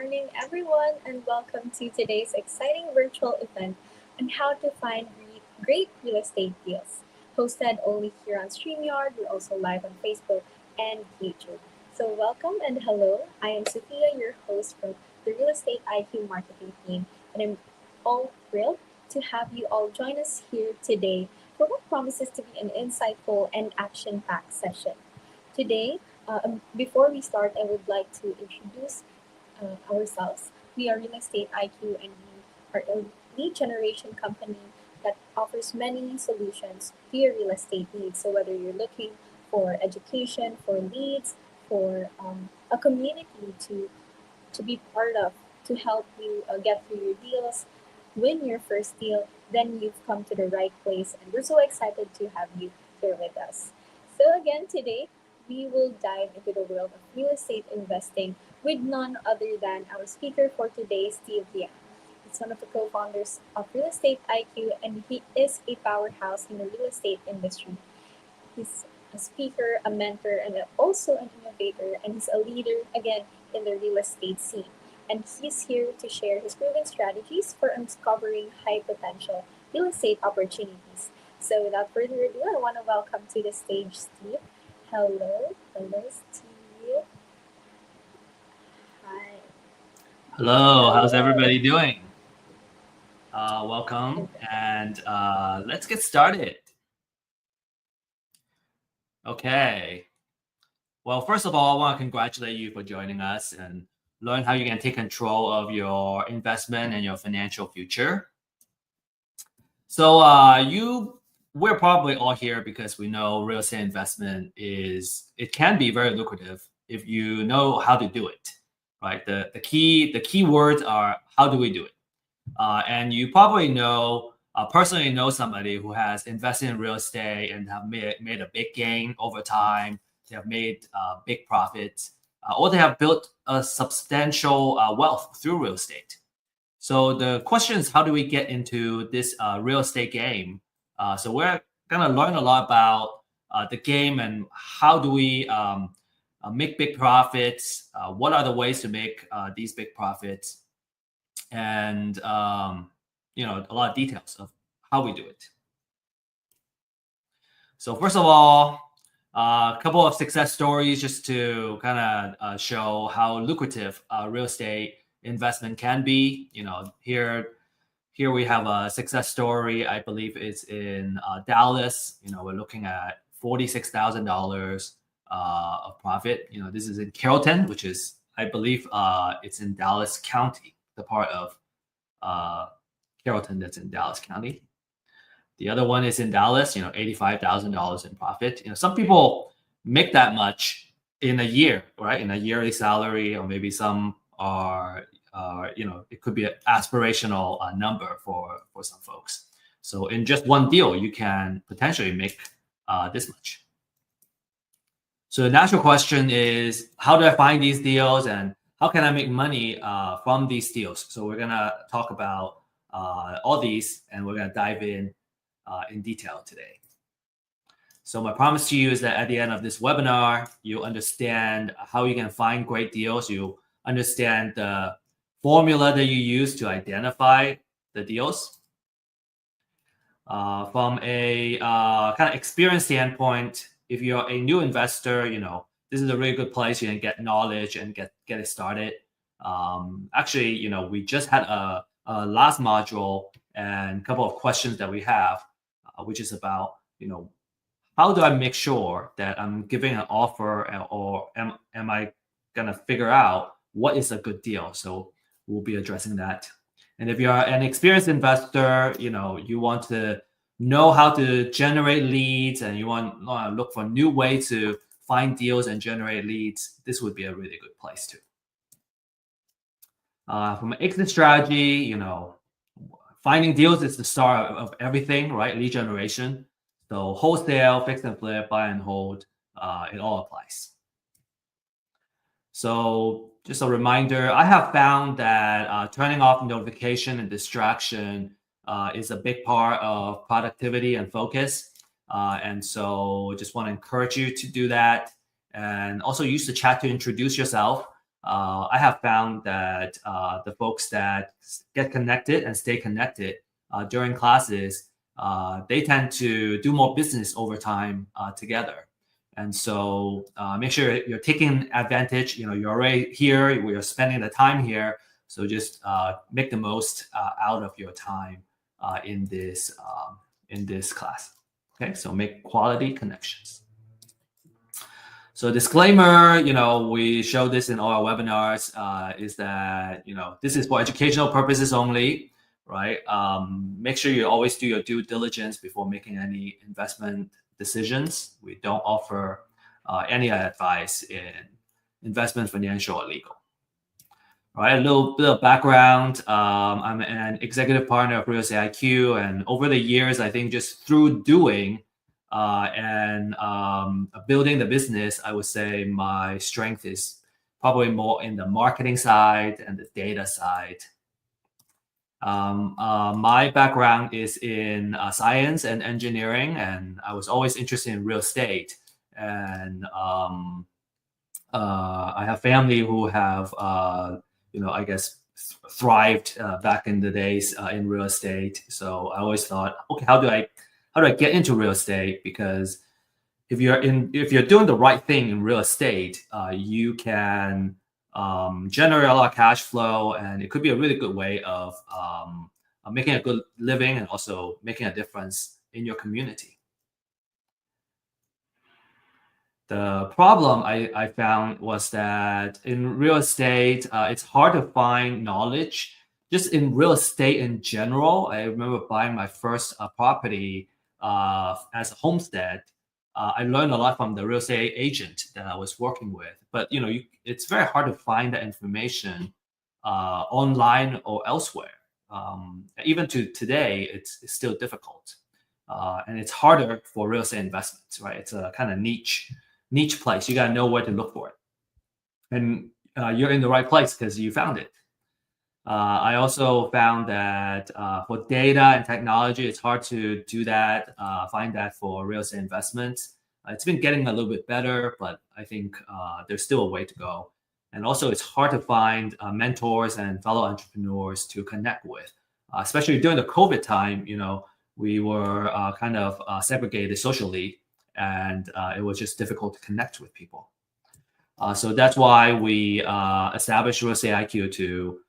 morning, everyone, and welcome to today's exciting virtual event on how to find great real estate deals. Hosted only here on StreamYard, we're also live on Facebook and YouTube. So, welcome and hello. I am Sophia, your host from the Real Estate IQ Marketing Team, and I'm all thrilled to have you all join us here today for what promises to be an insightful and action packed session. Today, before we start, I would like to introduce ourselves. We are Real Estate IQ, and we are a lead generation company that offers many solutions to your real estate needs. So whether you're looking for education, for leads, for a community to be part of, to help you get through your deals, win your first deal, then you've come to the right place. And we're so excited to have you here with us. So, again, today we will dive into the world of real estate investing with none other than our speaker for today, Steve Liang. He's one of the co founders of Real Estate IQ, and he is a powerhouse in the real estate industry. He's a speaker, a mentor, and also an innovator, and he's a leader, again, in the real estate scene. And he's here to share his proven strategies for uncovering high potential real estate opportunities. So, without further ado, I want to welcome to the stage Steve. Hello, Steve. Hi. Hello, how's Hello. everybody doing? Welcome, and let's get started. Okay. Well, first of all, I want to congratulate you for joining us and learn how you can take control of your investment and your financial future. So, we're probably all here because we know real estate investment it can be very lucrative if you know how to do it, right? The key words are how do we do it? And you probably personally know somebody who has invested in real estate and have made a big gain over time. They have made big profits, or they have built a substantial wealth through real estate. So the question is, how do we get into this real estate game? So we're going to learn a lot about the game and how do we make big profits. What are the ways to make these big profits? And a lot of details of how we do it. So first of all, a couple of success stories just to kind of show how lucrative real estate investment can be. Here we have a success story. I believe it's in Dallas. We're looking at $46,000 of profit. This is in Carrollton, which is, I believe, it's in Dallas County, the part of Carrollton that's in Dallas County. The other one is in Dallas, $85,000 in profit. Some people make that much in a year, right? In a yearly salary, or maybe some are, it could be an aspirational number for some folks. So in just one deal, you can potentially make this much. So the natural question is, how do I find these deals and how can I make money from these deals? So we're going to talk about all these, and we're going to dive in detail today. So my promise to you is that at the end of this webinar, you'll understand how you can find great deals. You understand the formula that you use to identify the deals. From a kind of experience standpoint, if you're a new investor, this is a really good place. You can get knowledge and get it started. Actually, we just had a last module and a couple of questions that we have, which is about, how do I make sure that I'm giving an offer, or am I gonna figure out what is a good deal? So we'll be addressing that. And if you're an experienced investor, you want to know how to generate leads and you want to look for new ways to find deals and generate leads, this would be a really good place too. From an exit strategy, finding deals is the start of everything, right? Lead generation. So wholesale, fix and flip, buy and hold, it all applies. So just a reminder, I have found that turning off notification and distraction is a big part of productivity and focus. And so just want to encourage you to do that. And also use the chat to introduce yourself. I have found that the folks that get connected and stay connected during classes, they tend to do more business over time together. And so make sure you're taking advantage. You're already here. We are spending the time here. So just make the most out of your time in this class. Okay, so make quality connections. So disclaimer, we show this in all our webinars, is that, this is for educational purposes only, right? Make sure you always do your due diligence before making any investment decisions. We don't offer any advice in investment, financial, or legal. All right, a little bit of background. I'm an executive partner of Real Estate IQ, and over the years, I think just through doing and building the business, I would say my strength is probably more in the marketing side and the data side. My background is in science and engineering, and I was always interested in real estate. And I have family who have, I guess, thrived back in the days in real estate. So I always thought, okay, how do I get into real estate? Because if you're doing the right thing in real estate, you can generate a lot of cash flow, and it could be a really good way of making a good living and also making a difference in your community. The problem I found was that in real estate, it's hard to find knowledge. Just in real estate in general, I remember buying my first property as a homestead. I learned a lot from the real estate agent that I was working with. But it's very hard to find that information online or elsewhere. Even to today, it's still difficult, and it's harder for real estate investments. Right? It's a kind of niche place. You got to know where to look for it, and you're in the right place because you found it. I also found that for data and technology, it's hard to do that, find that for real estate investments. It's been getting a little bit better, but I think there's still a way to go. And also, it's hard to find mentors and fellow entrepreneurs to connect with, especially during the COVID time. We were kind of segregated socially, and it was just difficult to connect with people. So that's why we established Real Estate IQ to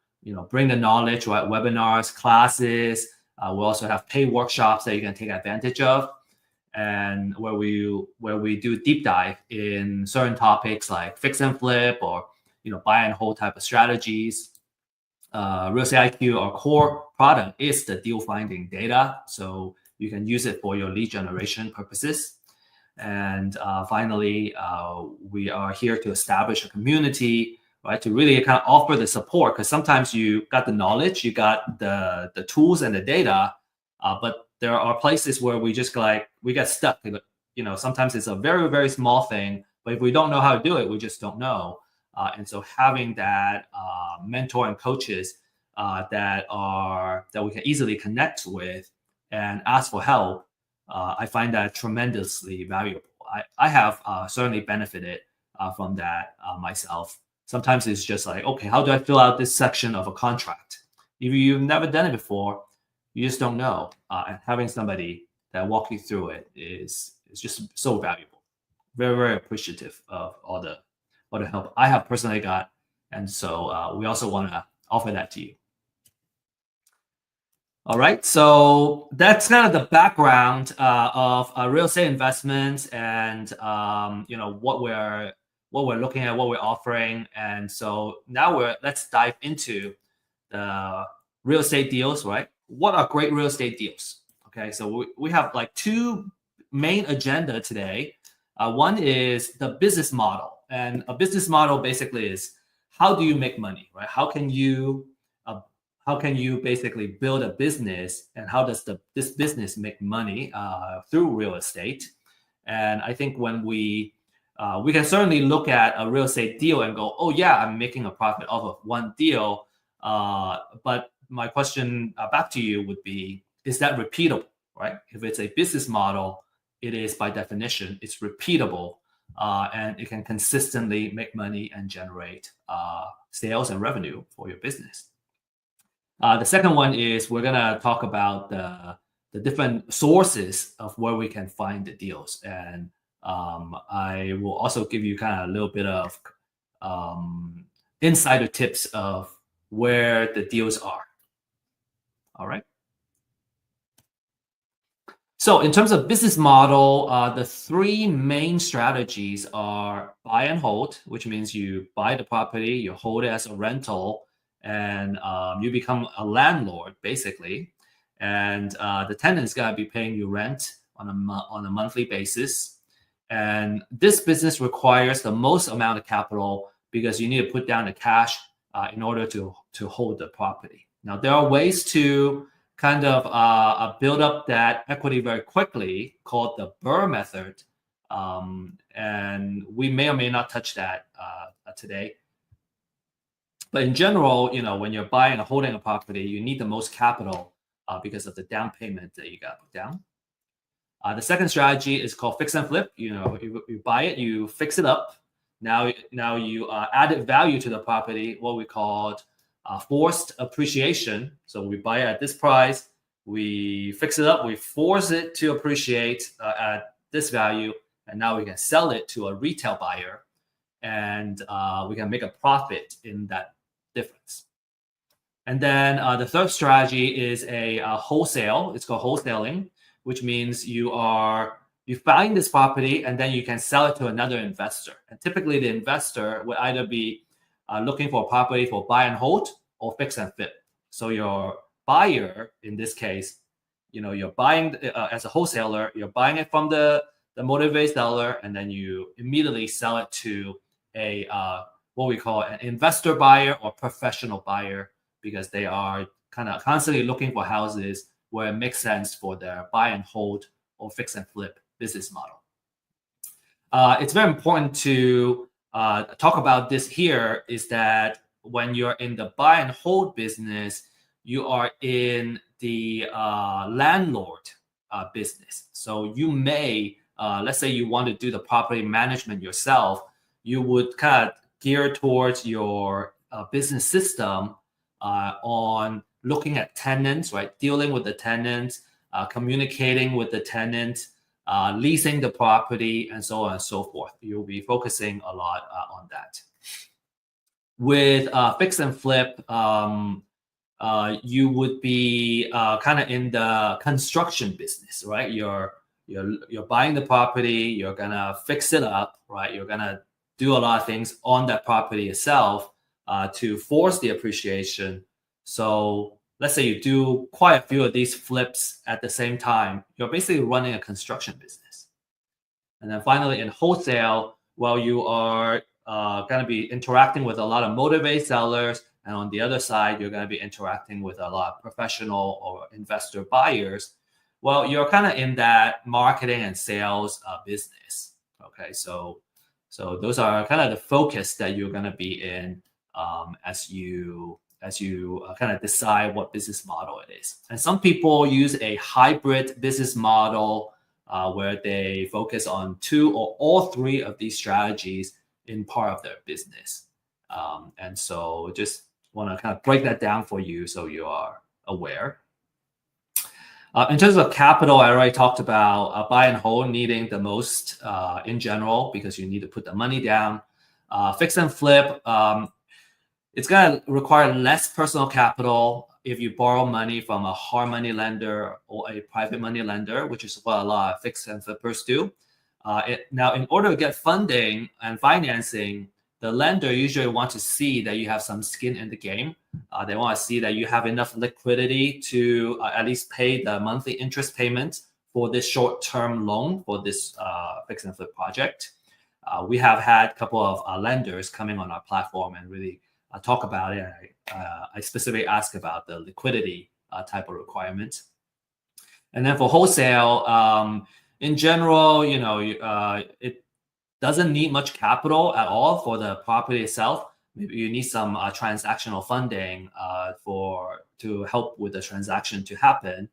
bring the knowledge, right? Webinars, classes. We also have paid workshops that you can take advantage of, and where we do deep dive in certain topics like fix and flip or buy and hold type of strategies. Real Estate IQ, our core product, is the deal finding data, so you can use it for your lead generation purposes. And finally, we are here to establish a community, right, to really kind of offer the support, because sometimes you got the knowledge, you got the tools and the data, but there are places where we just we get stuck. Sometimes it's a very, very small thing, but if we don't know how to do it, we just don't know. And so having that mentor and coaches that we can easily connect with and ask for help, I find that tremendously valuable. I have certainly benefited from that myself. Sometimes it's just like, okay, how do I fill out this section of a contract? If you've never done it before, you just don't know. And having somebody that walk you through it is just so valuable. Very, very appreciative of all the help I have personally got. And so we also want to offer that to you. All right, so that's kind of the background of real estate investments, and what we're looking at, what we're offering. And so now let's dive into the real estate deals, right? What are great real estate deals? Okay, so we have like two main agenda today. One is the business model, and a business model basically is how do you make money, right? How can you basically build a business, and how does this business make money through real estate? And I think when we can certainly look at a real estate deal and go, oh yeah, I'm making a profit off of one deal. But my question back to you would be, is that repeatable, right? If it's a business model, it is by definition, it's repeatable. and it can consistently make money and generate sales and revenue for your business. The second one is we're gonna talk about the different sources of where we can find the deals, and I will also give you kind of a little bit of insider tips of where the deals are. All right. So in terms of business model, the three main strategies are buy and hold, which means you buy the property, you hold it as a rental, and you become a landlord basically. And the tenant's gotta be paying you rent on a monthly basis. And this business requires the most amount of capital because you need to put down the cash in order to hold the property. Now there are ways to kind of build up that equity very quickly, called the Burr method. And we may or may not touch that today. But in general, when you're buying or holding a property, you need the most capital because of the down payment that you got to put down. The second strategy is called fix and flip. You buy it, you fix it up. Now you added value to the property, what we called forced appreciation. So we buy it at this price, we fix it up, we force it to appreciate at this value, and now we can sell it to a retail buyer, and we can make a profit in that difference. And then the third strategy is a wholesale. It's called wholesaling, which means you find this property and then you can sell it to another investor. And typically the investor would either be looking for a property for buy and hold or fix and flip. So your buyer, in this case, you're buying as a wholesaler, you're buying it from the motivated seller, and then you immediately sell it to a what we call an investor buyer or professional buyer, because they are kind of constantly looking for houses where it makes sense for their buy and hold or fix and flip business model. It's very important to talk about this here, is that when you're in the buy and hold business, you are in the landlord business. So you may, let's say you want to do the property management yourself, you would kind of gear towards your business system on looking at tenants, right? Dealing with the tenants, communicating with the tenant, leasing the property, and so on and so forth. You'll be focusing a lot on that. With fix and flip, you would be kind of in the construction business, right? You're buying the property, you're gonna fix it up, right? You're gonna do a lot of things on that property itself to force the appreciation. So let's say you do quite a few of these flips at the same time, you're basically running a construction business. And then finally, in wholesale, well, you are going to be interacting with a lot of motivated sellers. And on the other side, you're going to be interacting with a lot of professional or investor buyers. Well, you're kind of in that marketing and sales business. Okay, so those are kind of the focus that you're going to be in as you kind of decide what business model it is. And some people use a hybrid business model where they focus on two or all three of these strategies in part of their business. And so just want to kind of break that down for you so you are aware. In terms of capital, I already talked about buy and hold needing the most in general, because you need to put the money down. Fix and flip, it's going to require less personal capital if you borrow money from a hard money lender or a private money lender, which is what a lot of fix and flippers do. Now, in order to get funding and financing, the lender usually wants to see that you have some skin in the game. They want to see that you have enough liquidity to at least pay the monthly interest payment for this short-term loan for this fix and flip project. We have had a couple of lenders coming on our platform and really talk about it. I specifically ask about the liquidity type of requirement. And then for wholesale, in general, it doesn't need much capital at all for the property itself. Maybe you need some transactional funding to help with the transaction to happen.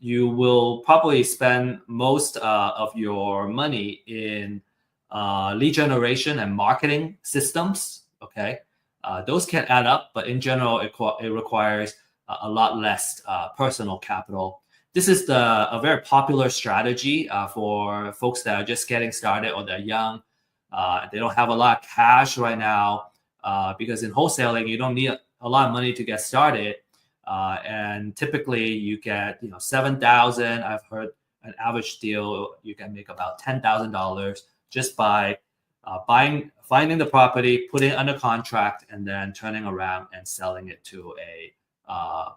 You will probably spend most of your money in lead generation and marketing systems. Okay, those can add up, but in general, it requires a lot less personal capital. This is a very popular strategy for folks that are just getting started or they're young. They don't have a lot of cash right now because in wholesaling you don't need a lot of money to get started. And typically you get 7,000. I've heard an average deal you can make about $10,000 just by finding the property, putting it under contract, and then turning around and selling it to a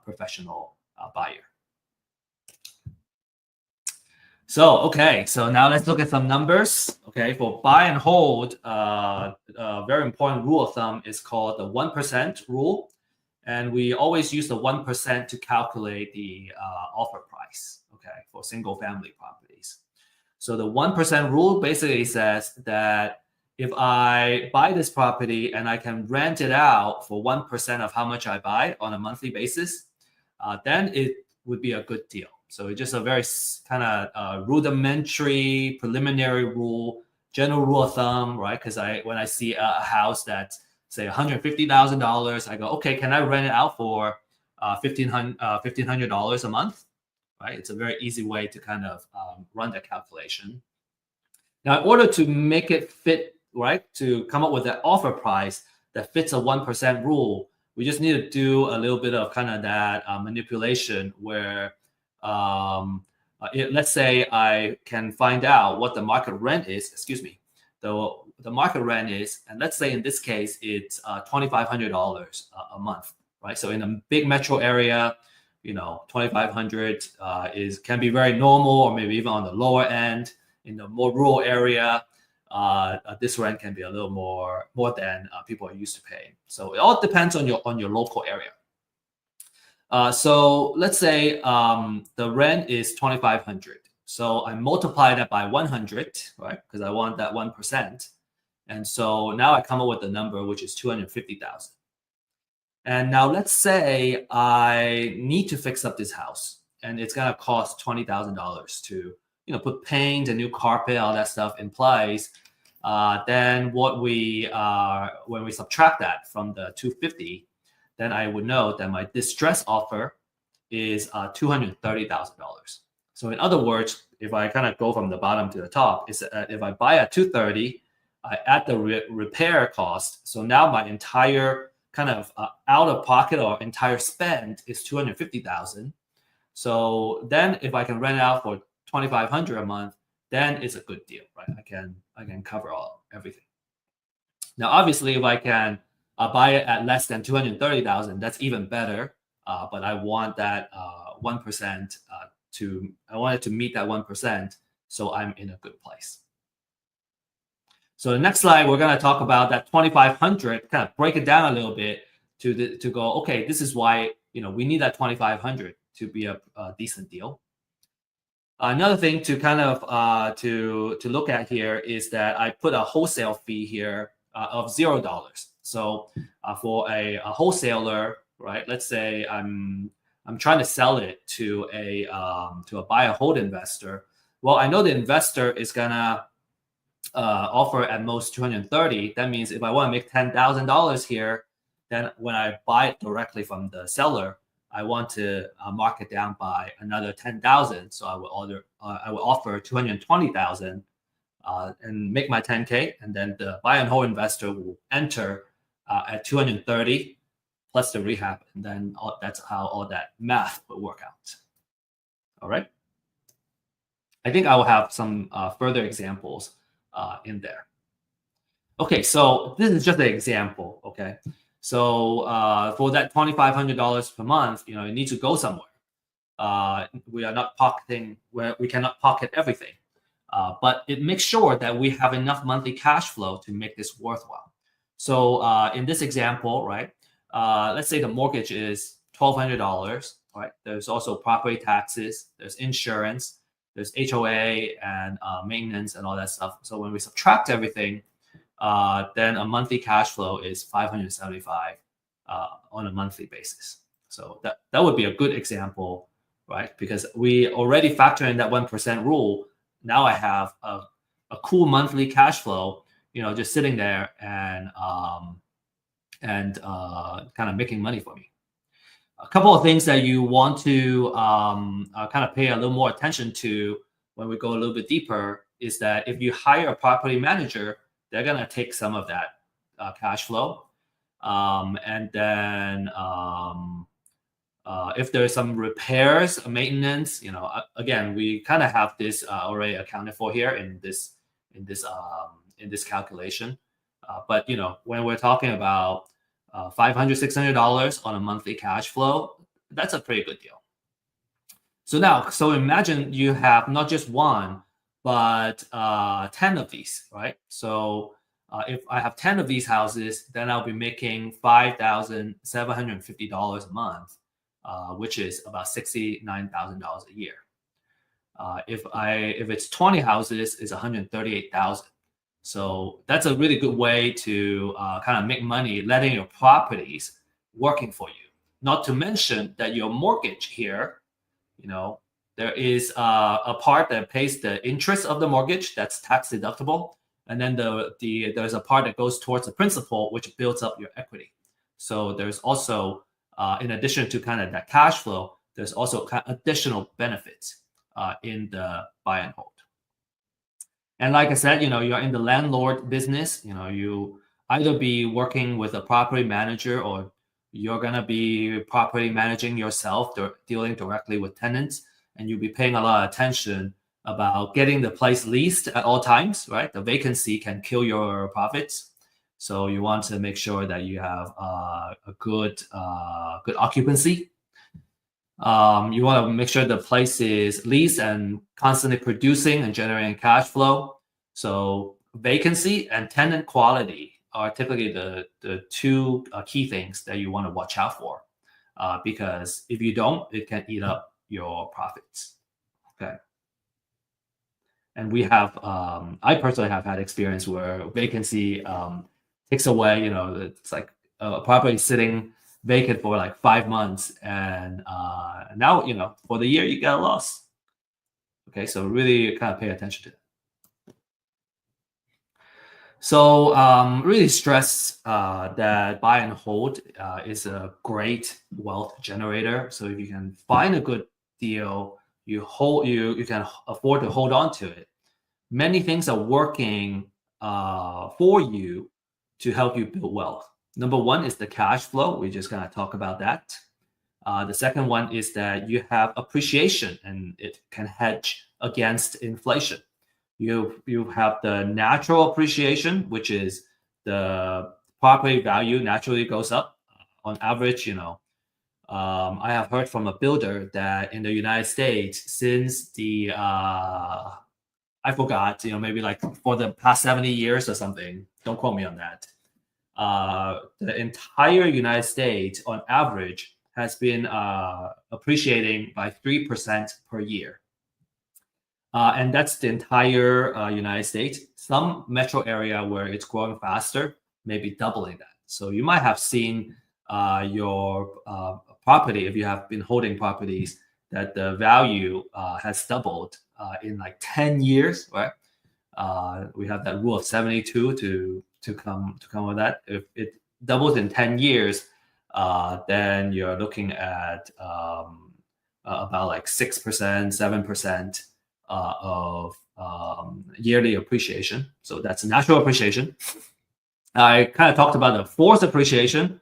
professional buyer. So now let's look at some numbers. Okay, for buy and hold, a very important rule of thumb is called the 1% rule. And we always use the 1% to calculate the offer price, okay, for single family properties. So the 1% rule basically says that if I buy this property and I can rent it out for 1% of how much I buy on a monthly basis, then it would be a good deal. So it's just a very kind of rudimentary, preliminary rule, general rule of thumb, right? Because when I see a house that's say $150,000, I go, okay, can I rent it out for $1,500 a month? Right? It's a very easy way to kind of run the calculation. Now, in order to make it fit, right, to come up with that offer price that fits a 1% rule, we just need to do a little bit of kind of that manipulation where let's say I can find out what the market rent is, the market rent is, and let's say in this case, it's $2,500 a month, right? So in a big metro area, $2,500 can be very normal, or maybe even on the lower end. In the more rural area, this rent can be a little more than people are used to paying. So it all depends on your local area. So let's say the rent is $2,500. So I multiply that by 100, right? Because I want that 1%. And so now I come up with a number which is 250,000. And now let's say I need to fix up this house, and it's gonna cost $20,000 to put paint, a new carpet, all that stuff in place. Then when we subtract that from the 250, then I would know that my distress offer is $230,000. So in other words, if I kind of go from the bottom to the top, is if I buy at 230, I add the repair cost. So now my entire kind of out of pocket or entire spend is 250,000. So then if I can rent it out for 2,500 a month, then it's a good deal, right? I can cover everything. Now, obviously, if I can buy it at less than 230,000, that's even better. But I want that 1% I want it to meet that 1%, so I'm in a good place. So the next slide, we're going to talk about that 2,500, kind of break it down a little bit to go, okay, this is why we need that 2,500 to be a decent deal. Another thing to kind of to look at here is that I put a wholesale fee here of $0. So for a wholesaler, right? Let's say I'm trying to sell it to a buy and hold investor. Well, I know the investor is gonna offer at most 230. That means if I want to make $10,000 here, then when I buy it directly from the seller, I want to mark it down by another 10,000. So I will offer 220,000 and make my 10K, and then the buy and hold investor will enter at 230 plus the rehab, and then that's how all that math will work out. All right. I think I will have some further examples in there. Okay, so this is just an example. Okay, so for that $2,500 per month, it needs to go somewhere. We are not pocketing where we cannot pocket everything, but it makes sure that we have enough monthly cash flow to make this worthwhile. So in this example, right, let's say the mortgage is $1,200. Right, there's also property taxes, there's insurance, there's HOA and maintenance and all that stuff. So when we subtract everything, then a monthly cash flow is $575 on a monthly basis. So that would be a good example, right? Because we already factor in that 1% rule. Now I have a cool monthly cash flow, just sitting there and kind of making money for me. A couple of things that you want to kind of pay a little more attention to when we go a little bit deeper is that if you hire a property manager, they're going to take some of that cash flow. And then if there's some repairs, maintenance, again, we kind of have this already accounted for here in this calculation. But when we're talking about $500, $600 on a monthly cash flow, that's a pretty good deal. So imagine you have not just one, but 10 of these, right? So if I have 10 of these houses, then I'll be making $5,750 a month, which is about $69,000 a year. If it's 20 houses, it's $138,000. So that's a really good way to kind of make money, letting your properties working for you. Not to mention that your mortgage here, there is a part that pays the interest of the mortgage that's tax deductible, and then there's a part that goes towards the principal, which builds up your equity. So there's also, in addition to kind of that cash flow, there's also kind of additional benefits in the buy and hold. And like I said, you're in the landlord business. You either be working with a property manager or you're going to be property managing yourself, dealing directly with tenants, and you'll be paying a lot of attention about getting the place leased at all times, right? The vacancy can kill your profits. So you want to make sure that you have a good occupancy. You want to make sure the place is leased and constantly producing and generating cash flow. So vacancy and tenant quality are typically the two key things that you want to watch out for, because if you don't, it can eat up your profits. Okay. And I personally have had experience where vacancy takes away, it's like a property sitting vacant for like 5 months, and now for the year you get a loss. Okay, so really kind of pay attention to it. So really stress that buy and hold is a great wealth generator. So if you can find a good deal, you can afford to hold on to it. Many things are working for you to help you build wealth. Number one is the cash flow. We just kind of talk about that. The second one is that you have appreciation, and it can hedge against inflation. You have the natural appreciation, which is the property value naturally goes up. On average, I have heard from a builder that in the United States, since I forgot, maybe like for the past 70 years or something, don't quote me on that. The entire United States, on average, has been appreciating by 3% per year. And that's the entire United States. Some metro area where it's growing faster, maybe doubling that. So you might have seen your property, if you have been holding properties, that the value has doubled in like 10 years, right? We have that rule of 72 to come with that. If it doubles in 10 years, then you're looking at about like 6%, 7% of yearly appreciation. So that's natural appreciation. I kind of talked about the forced appreciation,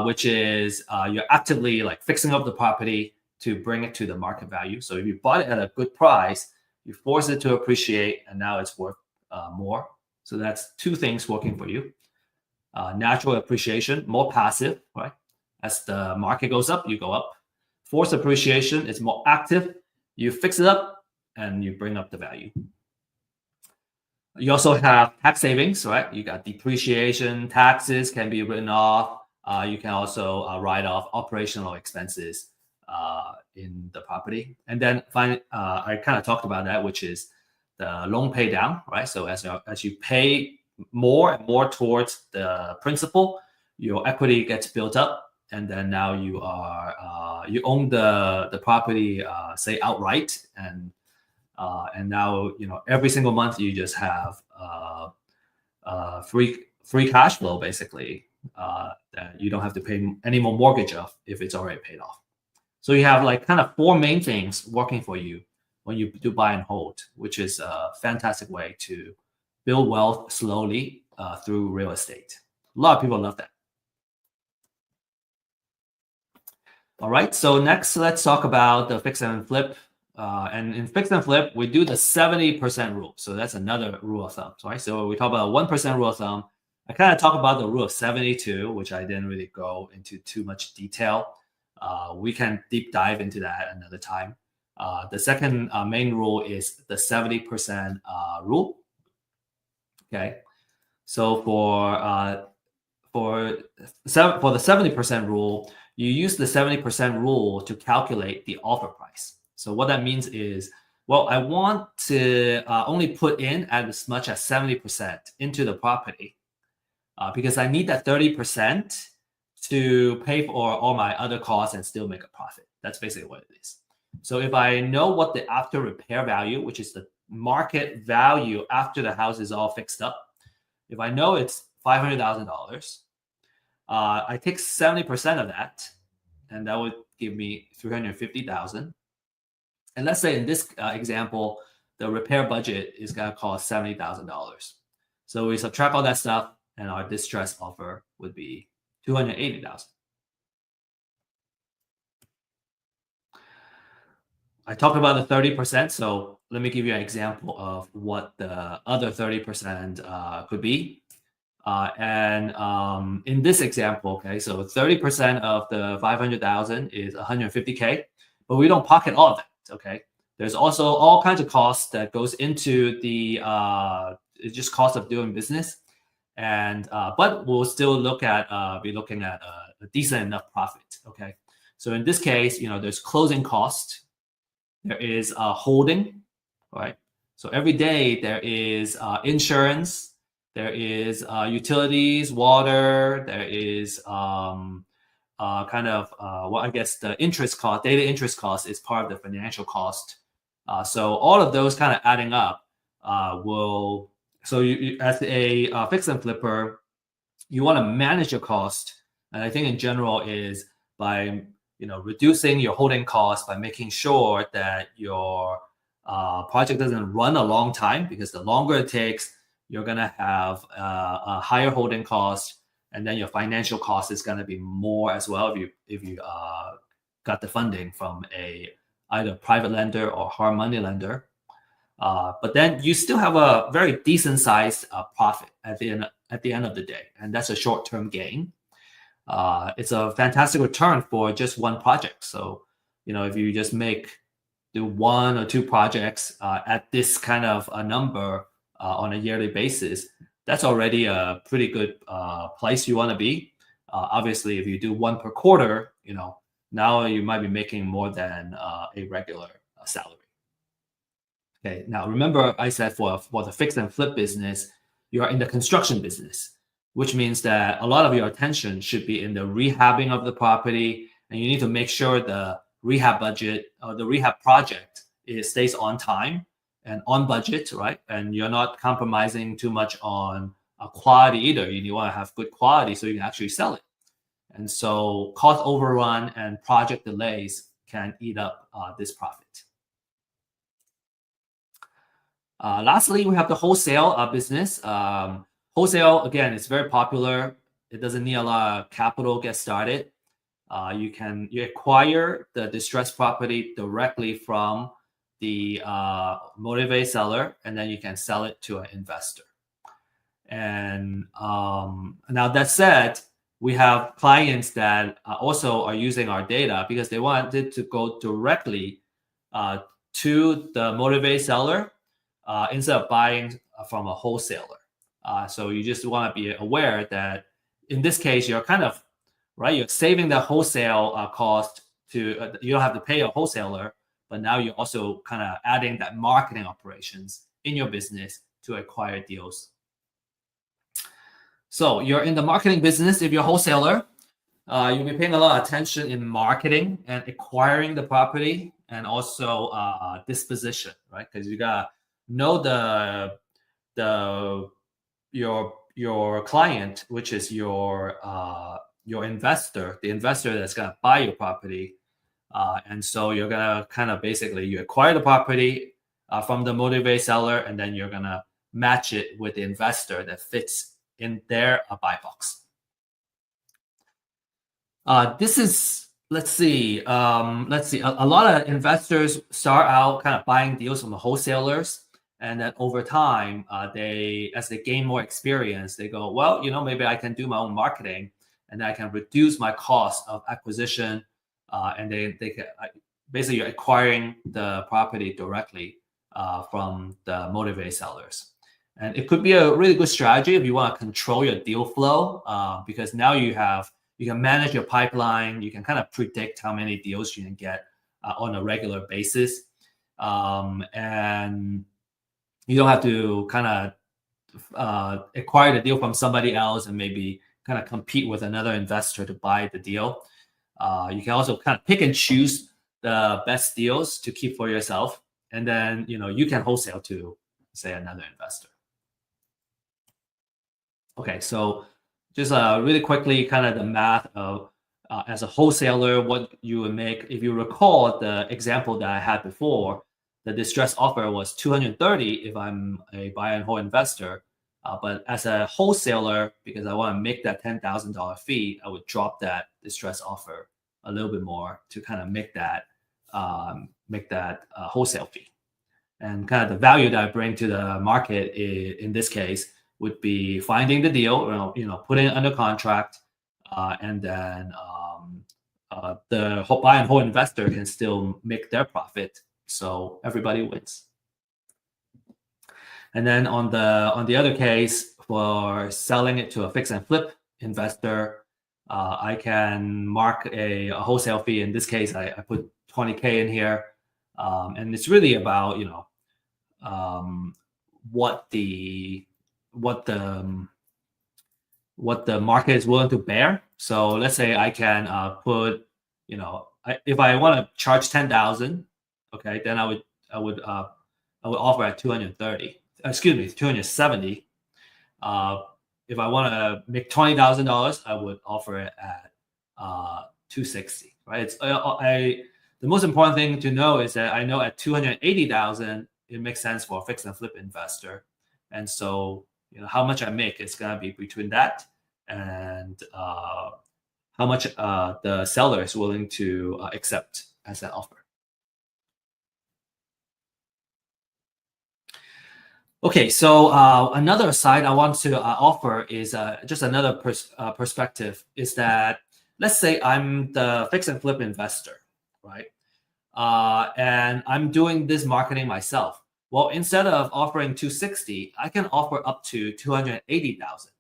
which is you're actively like fixing up the property to bring it to the market value. So if you bought it at a good price, you force it to appreciate, and now it's worth more. So that's two things working for you. Natural appreciation, more passive, right? As the market goes up, you go up. Forced appreciation is more active. You fix it up and you bring up the value. You also have tax savings, right? You got depreciation, taxes can be written off. You can also write off operational expenses in the property. And then finally, I kind of talked about that, which is the loan pay down, right? So as you pay more and more towards the principal, your equity gets built up, and then now you own the property, say outright, and And now, every single month you just have free cash flow, basically, that you don't have to pay any more mortgage of if it's already paid off. So you have like kind of four main things working for you when you do buy and hold, which is a fantastic way to build wealth slowly through real estate. A lot of people love that. All right, so next let's talk about the fix and flip. And in fix and flip, we do the 70% rule. So that's another rule of thumb, right? So we talk about a 1% rule of thumb. I kind of talk about the rule of 72, which I didn't really go into too much detail. We can deep dive into that another time. The second main rule is the 70% rule. Okay, so for the 70% rule, you use the 70% rule to calculate the offer price. So what that means is, well, I want to only put in as much as 70% into the property because I need that 30% to pay for all my other costs and still make a profit. That's basically what it is. So if I know what the after repair value, which is the market value after the house is all fixed up, if I know it's $500,000, I take 70% of that, and that would give me 350,000. And let's say in this example, the repair budget is going to cost $70,000. So we subtract all that stuff, and our distress offer would be 280,000. I talked about the 30%, so let me give you an example of what the other 30% could be. In this example, okay, so 30% of the 500,000 is 150K, but we don't pocket all of that. Okay, there's also all kinds of costs that goes into the just cost of doing business, and but we'll still be looking at a decent enough profit. Okay, so in this case, there's closing cost, there is holding, right? So every day there is insurance. There is utilities, water. There is I guess the interest cost, daily interest cost is part of the financial cost. So all of those kind of adding up will. So you as a fix and flipper, you want to manage your cost, and I think in general is by reducing your holding costs by making sure that your project doesn't run a long time, because the longer it takes, you're going to have a higher holding cost, and then your financial cost is going to be more as well if you got the funding from either private lender or hard money lender. But then you still have a very decent sized profit at the end of the day, and that's a short term gain. It's a fantastic return for just one project. So if you just do one or two projects at this kind of a number on a yearly basis, that's already a pretty good place you want to be. Obviously, if you do one per quarter, now you might be making more than a regular salary. Okay, now remember I said for the fix and flip business, you are in the construction business, which means that a lot of your attention should be in the rehabbing of the property, and you need to make sure the rehab budget or the rehab project stays on time and on budget, right? And you're not compromising too much on quality either. You want to have good quality so you can actually sell it. And so cost overrun and project delays can eat up this profit. Lastly, we have the wholesale business. Wholesale, again, it's very popular. It doesn't need a lot of capital to get started. You acquire the distressed property directly from the motivated seller, and then you can sell it to an investor. And now that said, we have clients that also are using our data because they wanted to go directly to the motivated seller instead of buying from a wholesaler. So you just want to be aware that in this case, you're kind of you're saving the wholesale cost to you don't have to pay a wholesaler, but now you're also kind of adding that marketing operations in your business to acquire deals. So you're in the marketing business. If you're a wholesaler, you'll be paying a lot of attention in marketing and acquiring the property. and also disposition, right? Because you gotta know the your client, which is your investor, the investor that's gonna buy your property. And so you're gonna kind of basically you acquire the property from the motivated seller, and then you're gonna match it with the investor that fits in their buy box. This is let's see. A lot of investors start out kind of buying deals from the wholesalers, and then over time, as they gain more experience, they go, well, maybe I can do my own marketing, and I can reduce my cost of acquisition, and they can basically you're acquiring the property directly from the motivated sellers. And it could be a really good strategy if you want to control your deal flow, because now you can manage your pipeline. You can kind of predict how many deals you can get on a regular basis. And you don't have to kind of acquire the deal from somebody else and maybe kind of compete with another investor to buy the deal. You can also kind of pick and choose the best deals to keep for yourself. And then, you can wholesale to, say, another investor. Okay, so just really quickly, kind of the math of as a wholesaler, what you would make. If you recall the example that I had before, the distress offer was 230 if I'm a buy and hold investor. But as a wholesaler, because I want to make that $10,000 fee, I would drop that distress offer a little bit more to kind of make that wholesale fee. And kind of the value that I bring to the market in this case would be finding the deal, putting it under contract, and then the buy and hold investor can still make their profit, so everybody wins. And then on the other case, for selling it to a fix and flip investor, I can mark a wholesale fee. In this case, I put $20K in here, and it's really about what the market is willing to bear. So let's say I can put, if I want to charge 10,000, okay, then I would offer at 230. Excuse me, 270. If I want to make $20,000, I would offer it at 260. Right? The most important thing to know is that I know at 280,000 it makes sense for a fix and flip investor, and so how much I make is going to be between that and how much the seller is willing to accept as an offer. Okay, so another side I want to offer is just another perspective, is that let's say I'm the fix and flip investor, right? And I'm doing this marketing myself. Well, instead of offering 260, I can offer up to 280,000.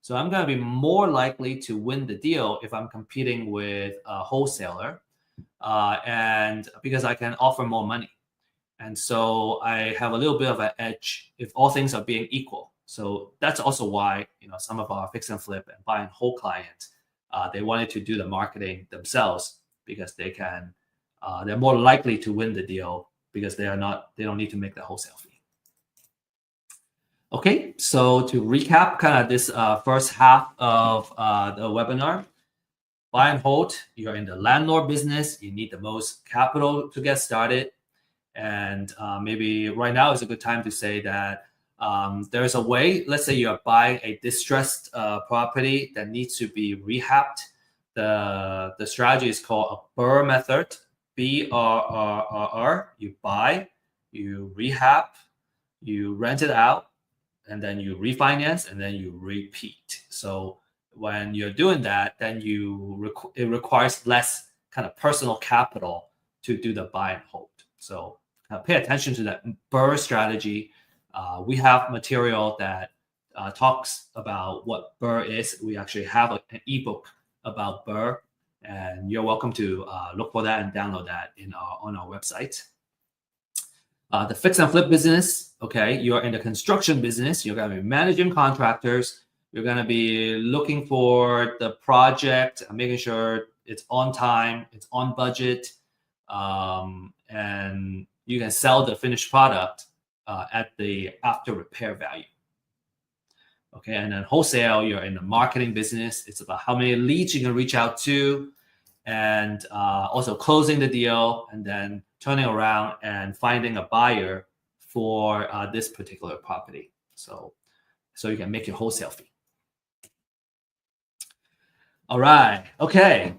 So I'm going to be more likely to win the deal if I'm competing with a wholesaler, and because I can offer more money. And so I have a little bit of an edge if all things are being equal. So that's also why some of our fix and flip and buy and hold clients, they wanted to do the marketing themselves, because they're more likely to win the deal because they don't need to make the wholesale fee. Okay, so to recap kind of this first half of the webinar, buy and hold, you're in the landlord business, you need the most capital to get started. And maybe right now is a good time to say that there's a way, let's say you're buying a distressed property that needs to be rehabbed. The strategy is called a BRRRR method, BRRRR. You buy, you rehab, you rent it out, and then you refinance, and then you repeat. So when you're doing that, then it requires less kind of personal capital to do the buy and hold. So pay attention to that BRRRR strategy. We have material that talks about what BRRRR is. We actually have an ebook about BRRRR, and you're welcome to look for that and download that on our website. The fix and flip business, okay, you're in the construction business. You're going to be managing contractors. You're going to be looking for the project, making sure it's on time, it's on budget, and you can sell the finished product at the after repair value. Okay, and then wholesale, you're in the marketing business. It's about how many leads you can reach out to, and also closing the deal, and then turning around and finding a buyer for this particular property. So you can make your wholesale fee. All right. Okay.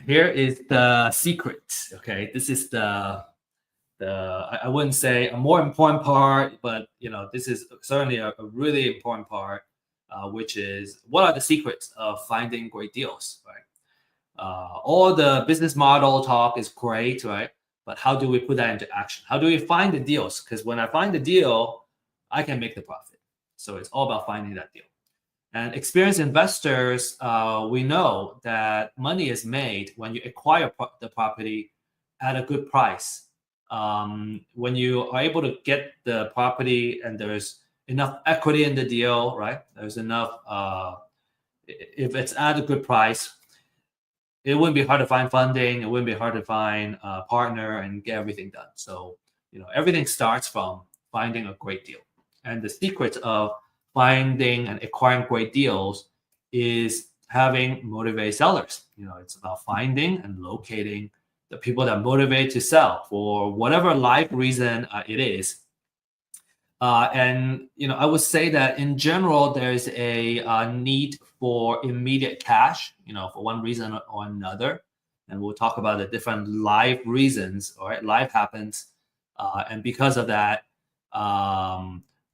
Here is the secret. Okay, this is the I wouldn't say a more important part, but this is certainly a really important part, which is what are the secrets of finding great deals, right? All the business model talk is great, right? But how do we put that into action? How do we find the deals? Because when I find the deal, I can make the profit. So it's all about finding that deal. And experienced investors, we know that money is made when you acquire the property at a good price. When you are able to get the property and there's enough equity in the deal, right? There's enough, if it's at a good price, it wouldn't be hard to find funding. It wouldn't be hard to find a partner and get everything done. So, everything starts from finding a great deal. And the secret of finding and acquiring great deals is having motivated sellers. It's about finding and locating the people that motivate to sell for whatever life reason it is. And I would say that in general, there's a need for immediate cash, for one reason or another. And we'll talk about the different life reasons. All right, life happens, and because of that,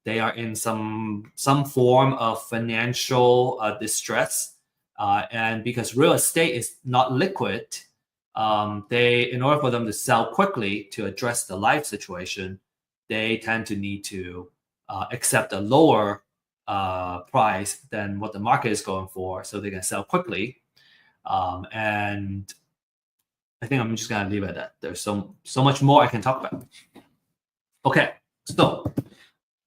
they are in some form of financial distress. And because real estate is not liquid, in order for them to sell quickly to address the life situation, they tend to need to accept a lower price than what the market is going for, so they can sell quickly. And I think I'm just gonna leave it at that. There's so much more I can talk about. Okay, so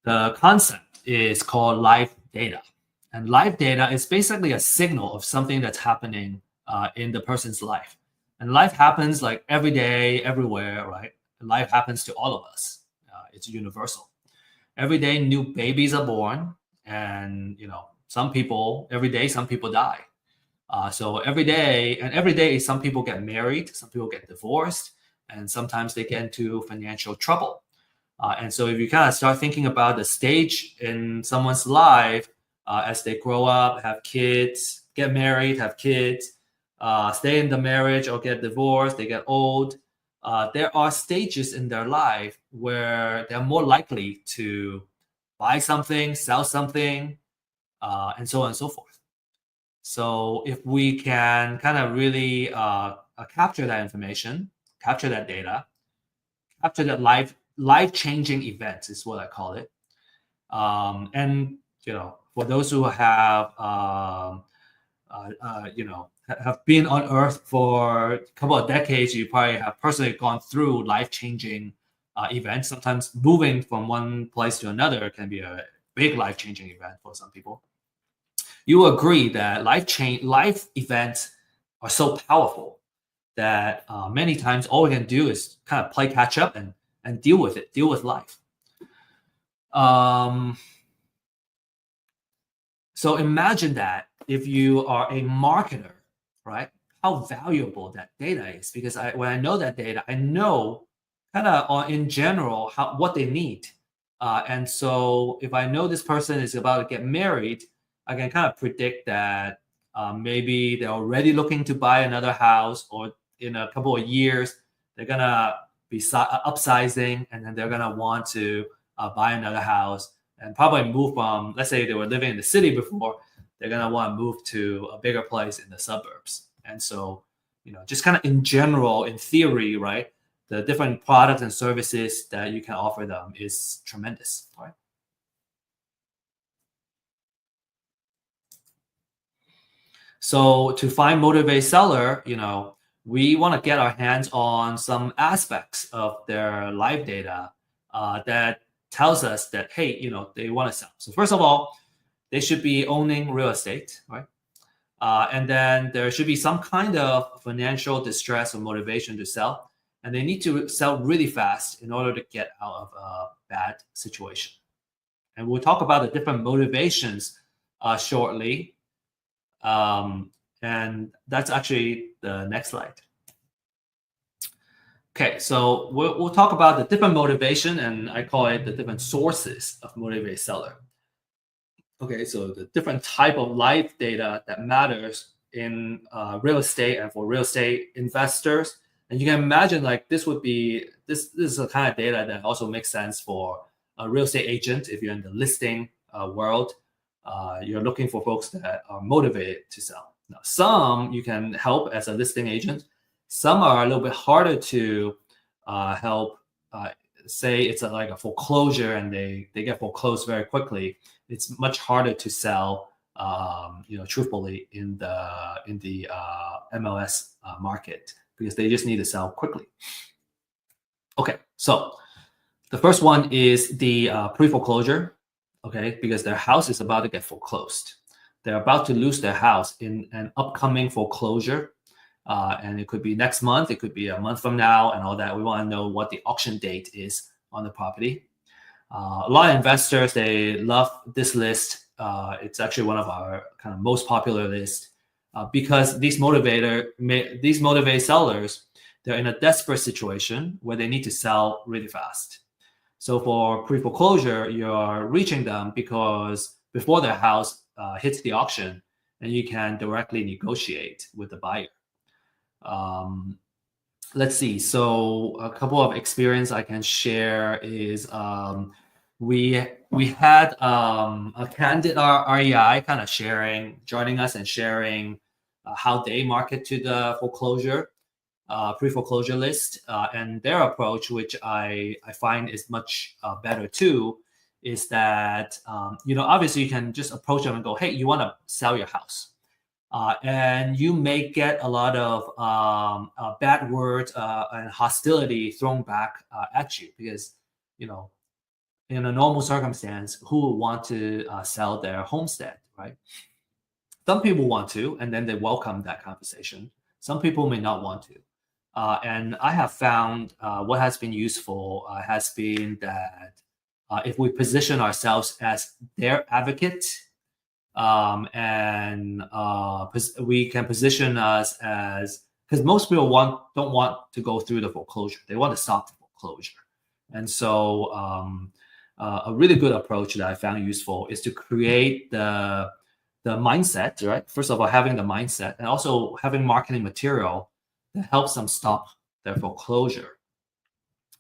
the concept is called live data, and live data is basically a signal of something that's happening in the person's life. And life happens like every day, everywhere, right? Life happens to all of us. It's universal. Every day, new babies are born, and some people every day, some people die. So every day, some people get married, some people get divorced, and sometimes they get into financial trouble. And so if you kind of start thinking about the stage in someone's life as they grow up, have kids, get married, have kids, stay in the marriage or get divorced, they get old. There are stages in their life where they're more likely to buy something, sell something, and so on and so forth. So if we can kind of really capture that information, capture that data, capture that life-changing events is what I call it. And for those who have have been on Earth for a couple of decades, you probably have personally gone through life-changing events. Sometimes moving from one place to another can be a big life-changing event for some people. You agree that life events are so powerful that many times all we can do is kind of play catch up and deal with it, deal with life. So imagine that if you are a marketer, right? How valuable that data is, because when I know that data, I know kind of in general what they need. And so if I know this person is about to get married, I can kind of predict that maybe they're already looking to buy another house, or in a couple of years, they're going to be upsizing, and then they're going to want to buy another house and probably move from, let's say they were living in the city before, they're going to want to move to a bigger place in the suburbs. And so, just kind of in general, in theory, right, the different products and services that you can offer them is tremendous, right? So to find motivated seller, we want to get our hands on some aspects of their live data that tells us that, hey, they want to sell. So first of all, they should be owning real estate, right? And then there should be some kind of financial distress or motivation to sell. and they need to sell really fast in order to get out of a bad situation. And we'll talk about the different motivations shortly. And that's actually the next slide. Okay, so we'll talk about the different motivation, and I call it the different sources of motivated seller. Okay, so the different type of live data that matters in real estate and for real estate investors. And you can imagine like this is the kind of data that also makes sense for a real estate agent. If you're in the listing world, you're looking for folks that are motivated to sell. Now, some you can help as a listing agent. Some are a little bit harder to help. Say it's like a foreclosure and they get foreclosed very quickly. It's much harder to sell, truthfully in the MLS market because they just need to sell quickly. Okay, so the first one is the pre-foreclosure. Okay, because their house is about to get foreclosed. They're about to lose their house in an upcoming foreclosure. And it could be next month, it could be a month from now, and all that. We want to know what the auction date is on the property. A lot of investors, they love this list. It's actually one of our kind of most popular lists because these motivated sellers, they're in a desperate situation where they need to sell really fast. So for pre-foreclosure, you're reaching them because before their house hits the auction, and you can directly negotiate with the buyer. Let's see. So a couple of experience I can share is we had a candid REI kind of joining us and sharing how they market to the foreclosure pre-foreclosure list, and their approach, which I find is much better too, is that obviously you can just approach them and go, hey, you want to sell your house. And you may get a lot of bad words and hostility thrown back at you because, in a normal circumstance, who would want to sell their homestead, right? Some people want to, and then they welcome that conversation. Some people may not want to. And I have found what has been useful has been that if we position ourselves as their advocate, we can position us as, because most people don't want to go through the foreclosure. They want to stop the foreclosure. And so a really good approach that I found useful is to create the mindset, right? First of all, having the mindset and also having marketing material that helps them stop their foreclosure.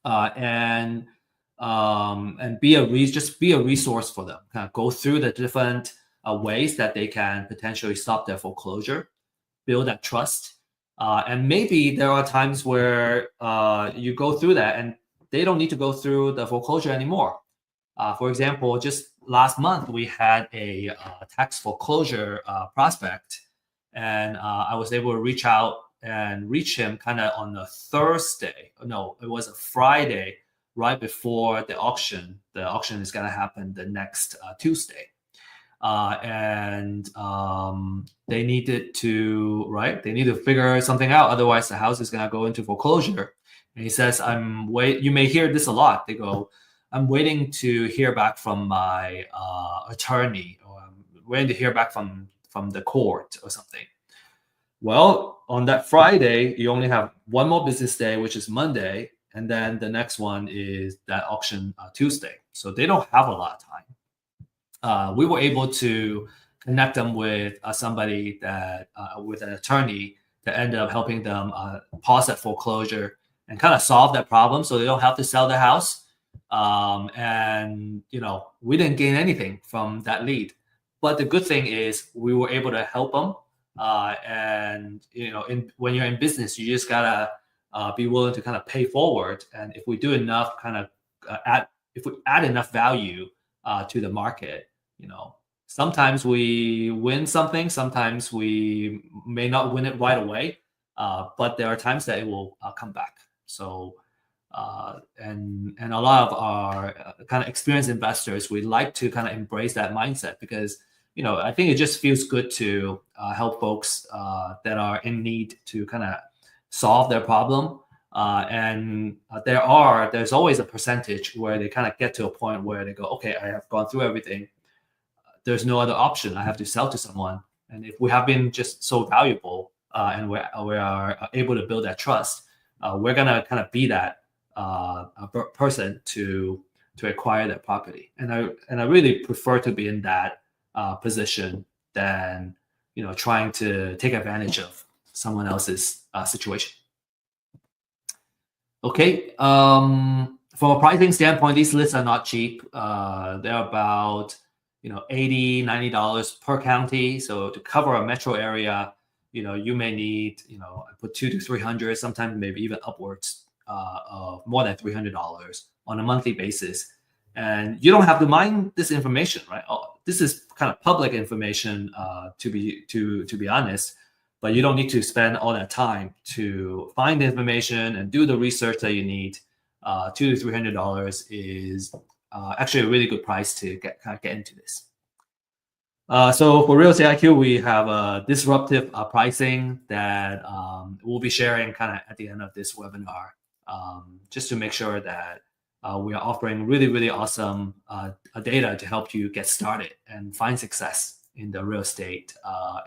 And be a resource for them. Kind of go through the different ways that they can potentially stop their foreclosure, build that trust. And maybe there are times where you go through that and they don't need to go through the foreclosure anymore. For example, just last month, we had a tax foreclosure prospect, and I was able to reach out and reach him kind of on a Thursday. No, it was a Friday right before the auction. The auction is going to happen the next Tuesday. And they needed to figure something out. Otherwise, the house is going to go into foreclosure. And he says, you may hear this a lot. They go, I'm waiting to hear back from my attorney, or I'm waiting to hear back from the court or something. Well, on that Friday, you only have one more business day, which is Monday. And then the next one is that auction Tuesday. So they don't have a lot of time. We were able to connect them with somebody that, with an attorney that ended up helping them pause that foreclosure and kind of solve that problem so they don't have to sell the house. And, we didn't gain anything from that lead. But the good thing is we were able to help them. When you're in business, you just gotta be willing to kind of pay forward. And if we do enough, if we add enough value to the market, sometimes we win something, sometimes we may not win it right away, but there are times that it will come back. So, and a lot of our kind of experienced investors, we like to kind of embrace that mindset because I think it just feels good to help folks that are in need to kind of solve their problem. And there's always a percentage where they kind of get to a point where they go, okay, I have gone through everything. There's no other option. I have to sell to someone. And if we have been just so valuable and we are able to build that trust, we're gonna kind of be that person to acquire that property. And I really prefer to be in that position than trying to take advantage of someone else's situation. Okay. From a pricing standpoint, these lists are not cheap. They're about $80, $90 per county. So to cover a metro area, you may need I put 200 to 300, sometimes maybe even upwards of more than $300 on a monthly basis. And you don't have to mine this information, right? This is kind of public information, to be honest. But you don't need to spend all that time to find the information and do the research that you need. $200 to $300 is actually a really good price to get into this. So for Real Estate IQ, we have a disruptive pricing that we'll be sharing kind of at the end of this webinar, just to make sure that we are offering really, really awesome data to help you get started and find success in the real estate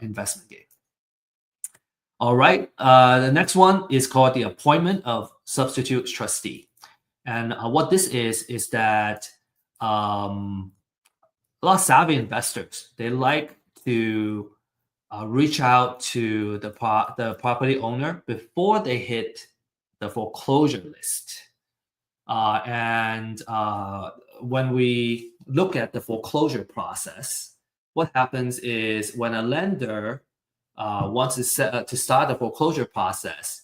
investment game. All right, the next one is called the appointment of substitute trustee. And what this is that a lot of savvy investors, they like to reach out to the property owner before they hit the foreclosure list. And when we look at the foreclosure process, what happens is when a lender wants to start the foreclosure process,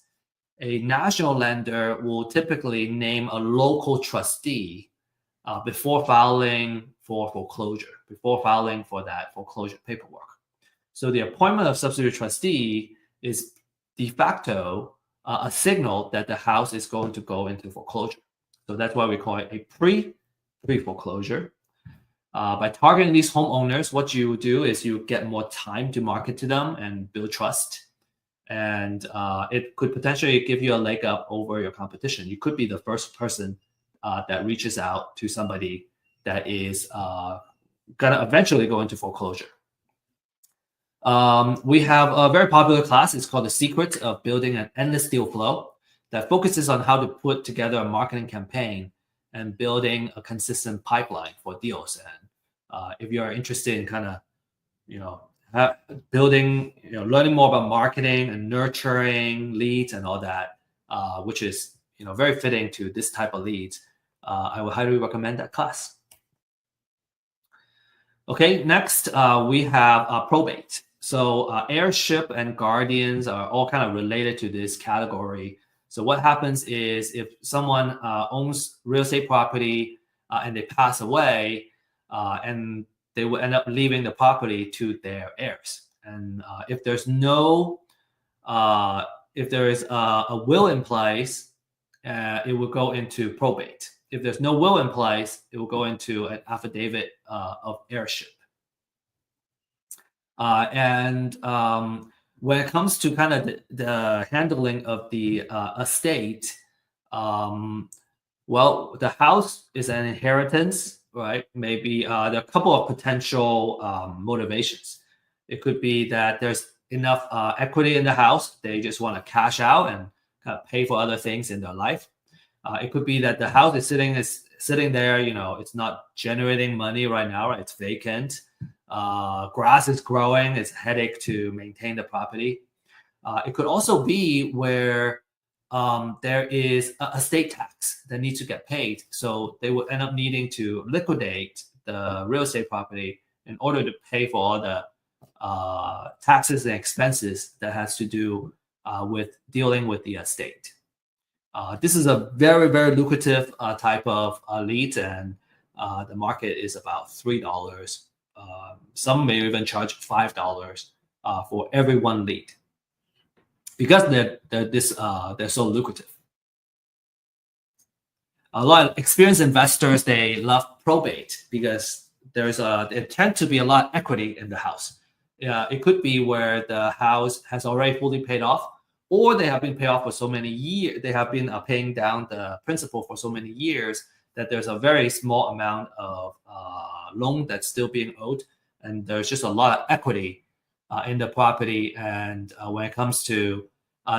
a national lender will typically name a local trustee before filing for foreclosure, before filing for that foreclosure paperwork. So the appointment of substitute trustee is de facto a signal that the house is going to go into foreclosure. So that's why we call it a pre-foreclosure. By targeting these homeowners, what you do is you get more time to market to them and build trust. And it could potentially give you a leg up over your competition. You could be the first person that reaches out to somebody that is going to eventually go into foreclosure. We have a very popular class. It's called The Secret of Building an Endless Deal Flow, that focuses on how to put together a marketing campaign and building a consistent pipeline for deals. And if you're interested in kind of, building, learning more about marketing and nurturing leads and all that, which is, very fitting to this type of leads, I would highly recommend that class. Okay, next we have probate. So heirship and guardians are all kind of related to this category. So what happens is if someone owns real estate property and they pass away, and they will end up leaving the property to their heirs. And if there is a will in place, it will go into probate. If there's no will in place, it will go into an affidavit of heirship. And when it comes to kind of the handling of the estate, well, the house is an inheritance, right? Maybe there are a couple of potential motivations. It could be that there's enough equity in the house. They just want to cash out and kind of pay for other things in their life. It could be that the house is sitting there, it's not generating money right now, right? It's vacant. Grass is growing. It's a headache to maintain the property. It could also be where there is a estate tax that needs to get paid. So they will end up needing to liquidate the real estate property in order to pay for all the taxes and expenses that has to do with dealing with the estate. This is a very, very lucrative type of lead, and the market is about $3. Some may even charge $5 for every one lead, because they're so lucrative. A lot of experienced investors, they love probate because there tend to be a lot of equity in the house. It could be where the house has already fully paid off, or they have been paid off for so many years, they have been paying down the principal for so many years that there's a very small amount of loan that's still being owed, and there's just a lot of equity in the property. And when it comes to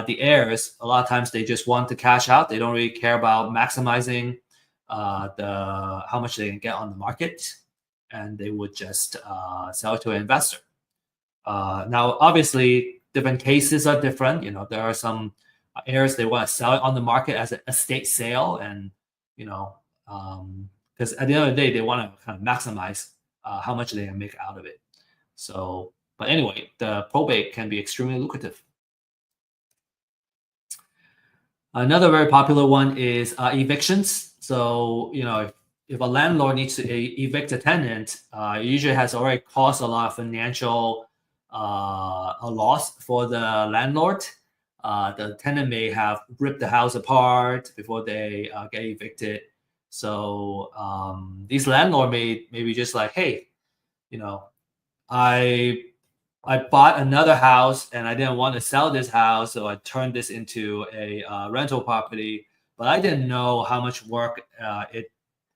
the heirs, a lot of times they just want to cash out. They don't really care about maximizing the how much they can get on the market, and they would just sell it to an investor. Now, obviously, different cases are different. There are some heirs they want to sell it on the market as an estate sale, and you know, because at the end of the day, they want to kind of maximize how much they can make out of it. So, but anyway, the probate can be extremely lucrative. Another very popular one is evictions. So, if a landlord needs to evict a tenant, it usually has already caused a lot of financial a loss for the landlord. The tenant may have ripped the house apart before they get evicted. So these landlord may be just like, hey, I I bought another house and I didn't want to sell this house, so I turned this into a rental property. But I didn't know how much work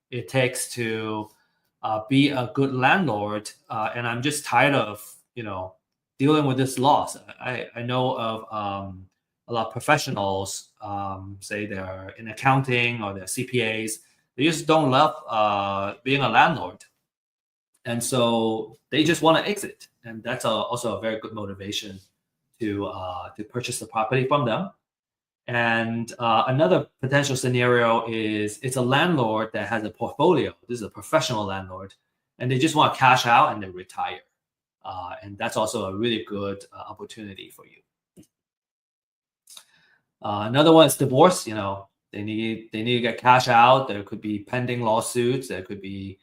it takes to be a good landlord, and I'm just tired of dealing with this loss. I know of a lot of professionals, say they're in accounting or they're CPAs. They just don't love being a landlord, and so they just want to exit, and that's also a very good motivation to purchase the property from them. And another potential scenario is it's a landlord that has a portfolio. This is a professional landlord, and they just want to cash out and then retire. And that's also a really good opportunity for you. Another one is divorce. They need to get cash out. There could be pending lawsuits. There could be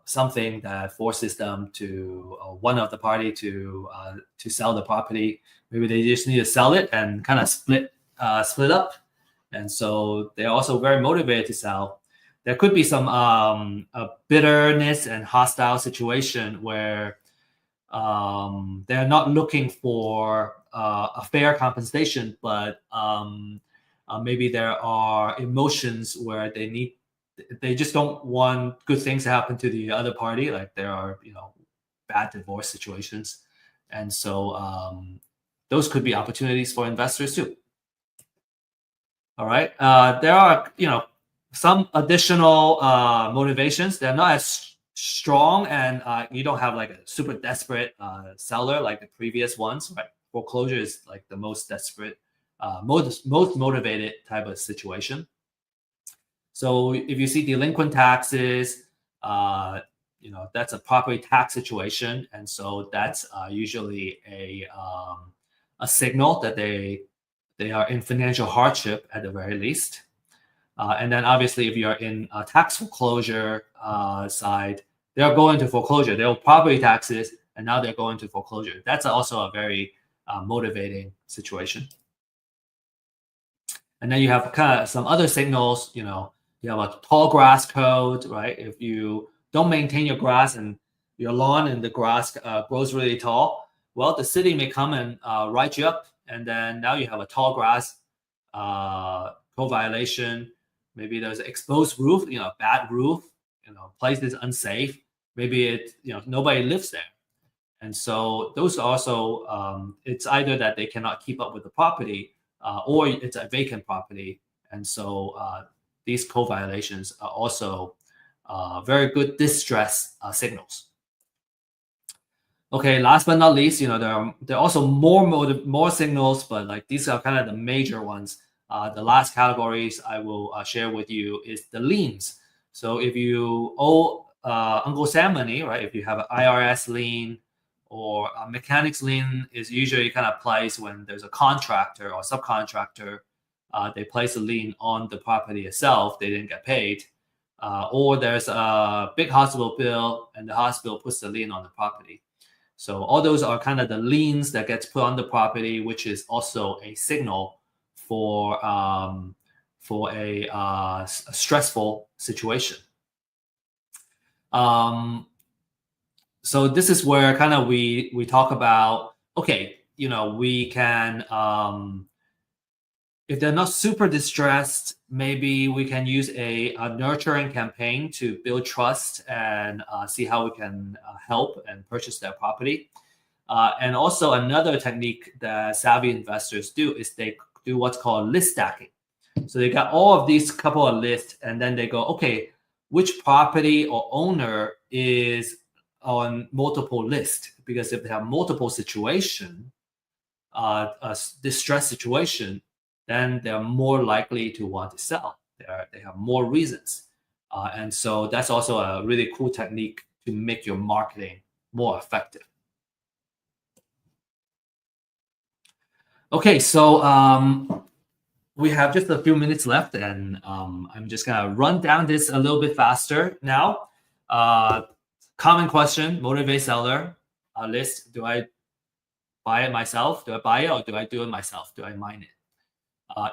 something that forces them to one of the party to sell the property. Maybe they just need to sell it and kind of split up, and so they're also very motivated to sell. There could be some bitterness and hostile situation where they're not looking for a fair compensation, but maybe there are emotions where they just don't want good things to happen to the other party. Like there are bad divorce situations, and so those could be opportunities for investors too. All right. There are, some additional motivations. They're not as strong, and you don't have like a super desperate seller like the previous ones. Right. Foreclosure is like the most desperate, most motivated type of situation. So if you see delinquent taxes, that's a property tax situation, and so that's usually a signal that they are in financial hardship at the very least. And then obviously, if you're in a tax foreclosure side, they're going to foreclosure. They owe property taxes, and now they're going to foreclosure. That's also a very motivating situation. And then you have kind of some other signals. You have a tall grass code, right? If you don't maintain your grass and your lawn and the grass grows really tall, well, the city may come and write you up, and then now you have a tall grass code violation. Maybe there's an exposed roof, bad roof, place is unsafe. Maybe nobody lives there. And so those also, it's either that they cannot keep up with the property or it's a vacant property. And so these code violations are also very good distress signals. Okay, last but not least, there are also more signals, but like these are kind of the major ones. The last categories I will share with you is the liens. So if you owe Uncle Sam money, right? If you have an IRS lien or a mechanics lien, is usually kind of placed when there's a contractor or subcontractor. They place a lien on the property itself. They didn't get paid, or there's a big hospital bill and the hospital puts the lien on the property. So all those are kind of the liens that gets put on the property, which is also a signal for a stressful situation. So this is where kind of we talk about, okay, we can if they're not super distressed, maybe we can use a nurturing campaign to build trust and see how we can help and purchase their property. And also another technique that savvy investors do is they do what's called list stacking. So they got all of these couple of lists, and then they go, okay, which property or owner is on multiple lists? Because if they have multiple situation, a distress situation, then they're more likely to want to sell. They have more reasons. And so that's also a really cool technique to make your marketing more effective. Okay, so we have just a few minutes left, and I'm just gonna run down this a little bit faster now. Common question: motivate seller list. Do I buy it myself? Do I buy it, or do I do it myself? Do I mine it?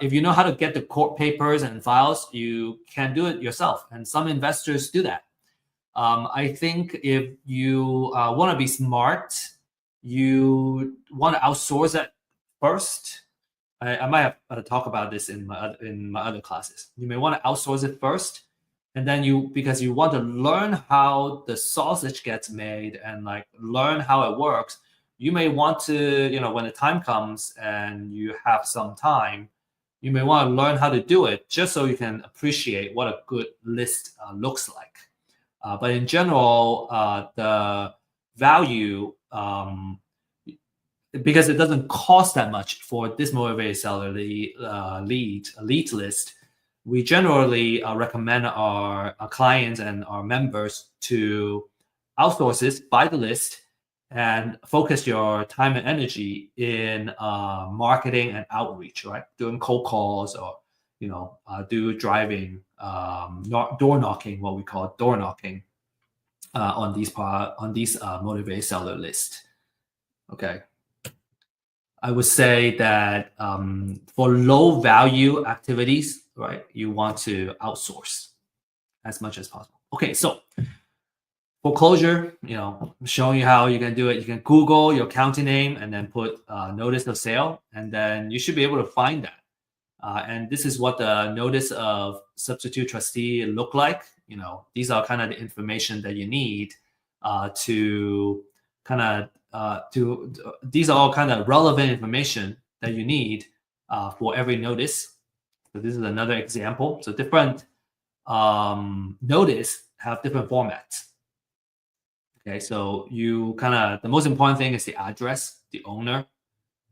If you know how to get the court papers and files, you can do it yourself, and some investors do that. I think if you want to be smart, you want to outsource it first. I might have talk about this in my other classes. You may want to outsource it first, and then because you want to learn how the sausage gets made and like learn how it works. You may want to, when the time comes and you have some time, you may want to learn how to do it just so you can appreciate what a good list looks like. But in general, the value, because it doesn't cost that much for this motivated seller lead list, we generally recommend our clients and our members to outsource this, buy the list, and focus your time and energy in marketing and outreach, right? Doing cold calls or do driving, door knocking, what we call door knocking, on these motivated seller list. Okay. I would say that for low value activities, right, you want to outsource as much as possible. Okay, so foreclosure, showing you how you can do it. You can Google your county name and then put notice of sale, and then you should be able to find that. And this is what the notice of substitute trustee look like. These are kind of the information that you need to kind of these are all kind of relevant information that you need for every notice. So this is another example. So different notice have different formats. Okay, so the most important thing is the address, the owner,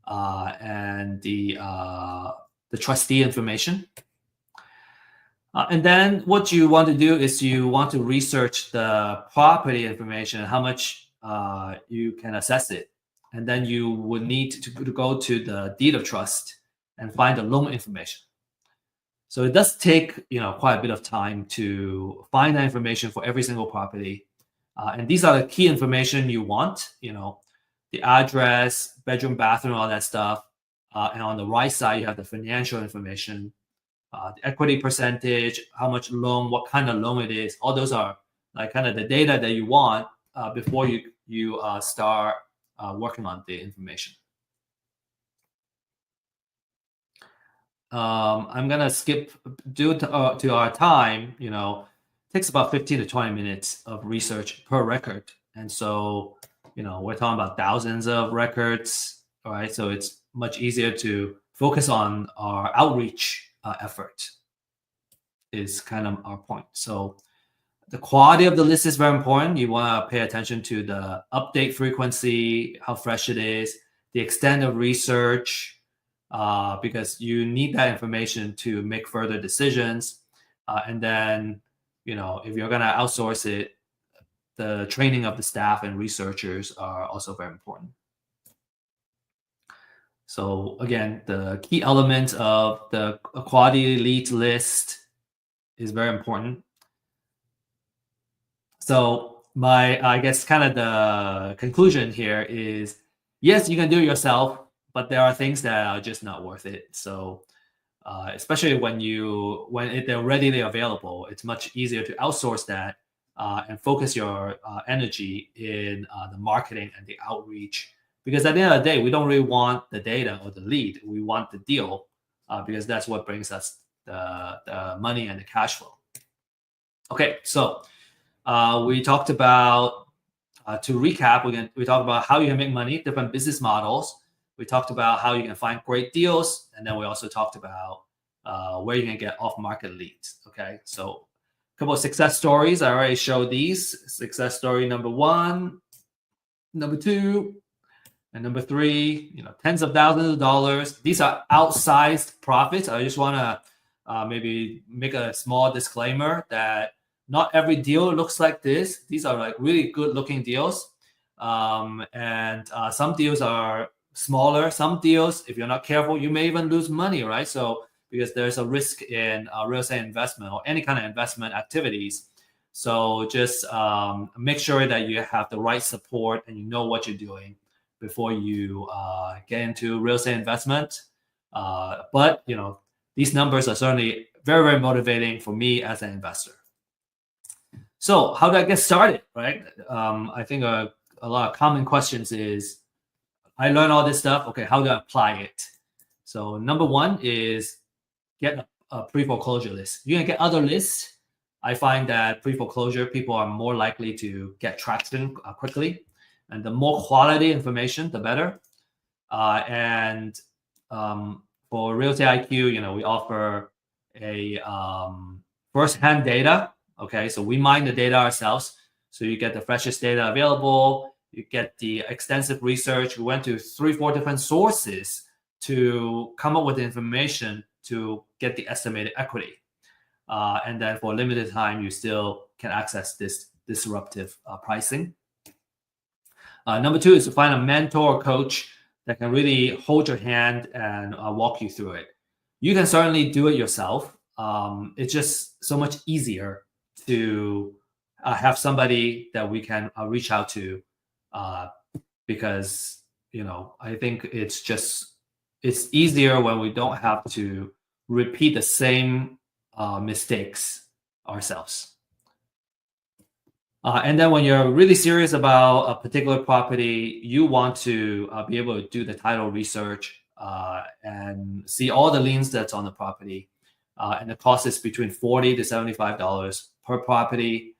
and the trustee information. And then what you want to do is you want to research the property information, how much you can assess it. And then you would need to go to the deed of trust and find the loan information. So it does take quite a bit of time to find that information for every single property. And these are the key information you want, the address, bedroom, bathroom, all that stuff. And on the right side, you have the financial information, the equity percentage, how much loan, what kind of loan it is. All those are like kind of the data that you want before you start working on the information. I'm gonna skip due to our time. Takes about 15 to 20 minutes of research per record, and so we're talking about thousands of records. All right, so it's much easier to focus on our outreach effort. Is kind of our point. So the quality of the list is very important. You want to pay attention to the update frequency, how fresh it is, the extent of research, because you need that information to make further decisions. And then, if you're going to outsource it, the training of the staff and researchers are also very important. So again, the key element of the quality lead list is very important. So I guess kind of the conclusion here is, yes, you can do it yourself, but there are things that are just not worth it. So especially when they're readily available, it's much easier to outsource that and focus your energy in the marketing and the outreach. Because at the end of the day, we don't really want the data or the lead. We want the deal. because that's what brings us the money and the cash flow. Okay, so we talked about, to recap, we talked about how you can make money, different business models. We talked about how you can find great deals, and then we also talked about where you can get off-market leads. Okay, so a couple of success stories. I already showed these. Success story number 1, number 2, and number 3. Tens of thousands of dollars. These are outsized profits. I just want to maybe make a small disclaimer that not every deal looks like this. These are like really good looking deals. And some deals are smaller. Some deals, if you're not careful, you may even lose money, right? So because there's a risk in real estate investment or any kind of investment activities. So just make sure that you have the right support and you know what you're doing before you get into real estate investment. But these numbers are certainly very, very motivating for me as an investor. So how do I get started, right? I think a lot of common questions is, I learned all this stuff. Okay, how do I apply it? So number 1 is get a pre-foreclosure list. You can get other lists. I find that pre-foreclosure, people are more likely to get traction quickly. And the more quality information, the better. And for Real Estate IQ, we offer a first-hand data. Okay, so we mine the data ourselves. So you get the freshest data available. You get the extensive research. We went to 3-4 different sources to come up with the information to get the estimated equity. And then for a limited time, you still can access this disruptive pricing. Number 2 is to find a mentor or coach that can really hold your hand and walk you through it. You can certainly do it yourself. It's just so much easier to have somebody that we can reach out to, because I think it's easier when we don't have to repeat the same mistakes ourselves. And then when you're really serious about a particular property, you want to be able to do the title research and see all the liens that's on the property. And the cost is between $40 to $75 per property.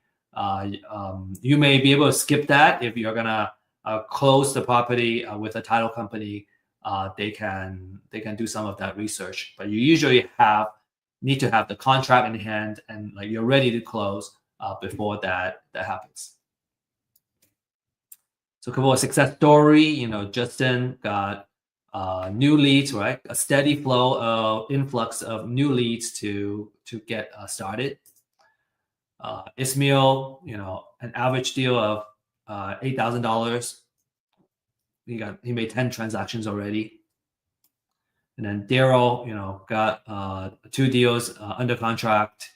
You may be able to skip that if you're gonna close the property with a title company. They can do some of that research, but you usually need to have the contract in hand and you're ready to close before that happens. So a couple of success story. Justin got new leads, right? A steady flow of influx of new leads to get started. Ismail, an average deal of $8,000. He made 10 transactions already. And then Daryl, got 2 deals under contract.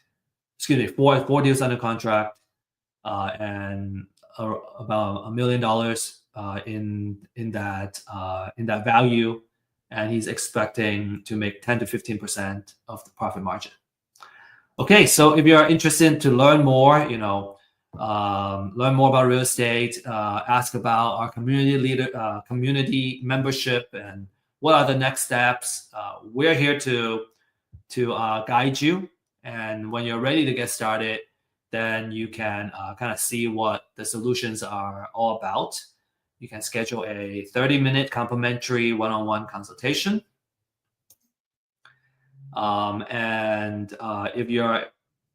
Excuse me, four deals under contract, and about $1 million in that value, and he's expecting to make 10 to 15% of the profit margin. Okay, so if you're interested to learn more, learn more about real estate, ask about our community membership, and what are the next steps. We're here to guide you. And when you're ready to get started, then you can kind of see what the solutions are all about. You can schedule a 30-minute complimentary one-on-one consultation. And if you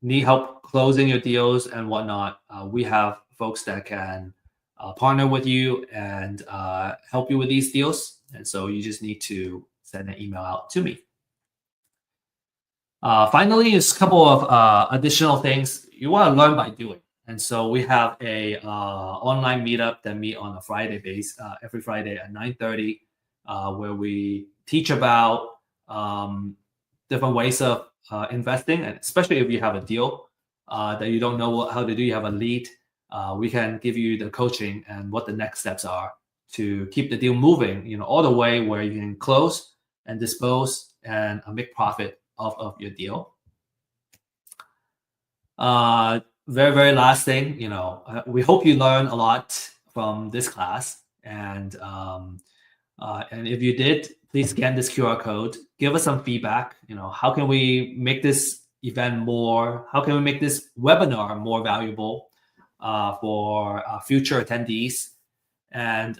need help closing your deals and whatnot, we have folks that can partner with you and help you with these deals. And so you just need to send an email out to me. Finally, is a couple of additional things you want to learn by doing. And so we have a online meetup that meet on a Friday base, every Friday at 9:30, where we teach about different ways of investing, and especially if you have a deal that you don't know how to do, you have a lead, we can give you the coaching and what the next steps are to keep the deal moving, all the way where you can close and dispose and make profit of your deal. Very, very last thing, we hope you learn a lot from this class, and if you did, please scan this QR code. Give us some feedback. How can we make this event more? How can we make this webinar more valuable for future attendees? And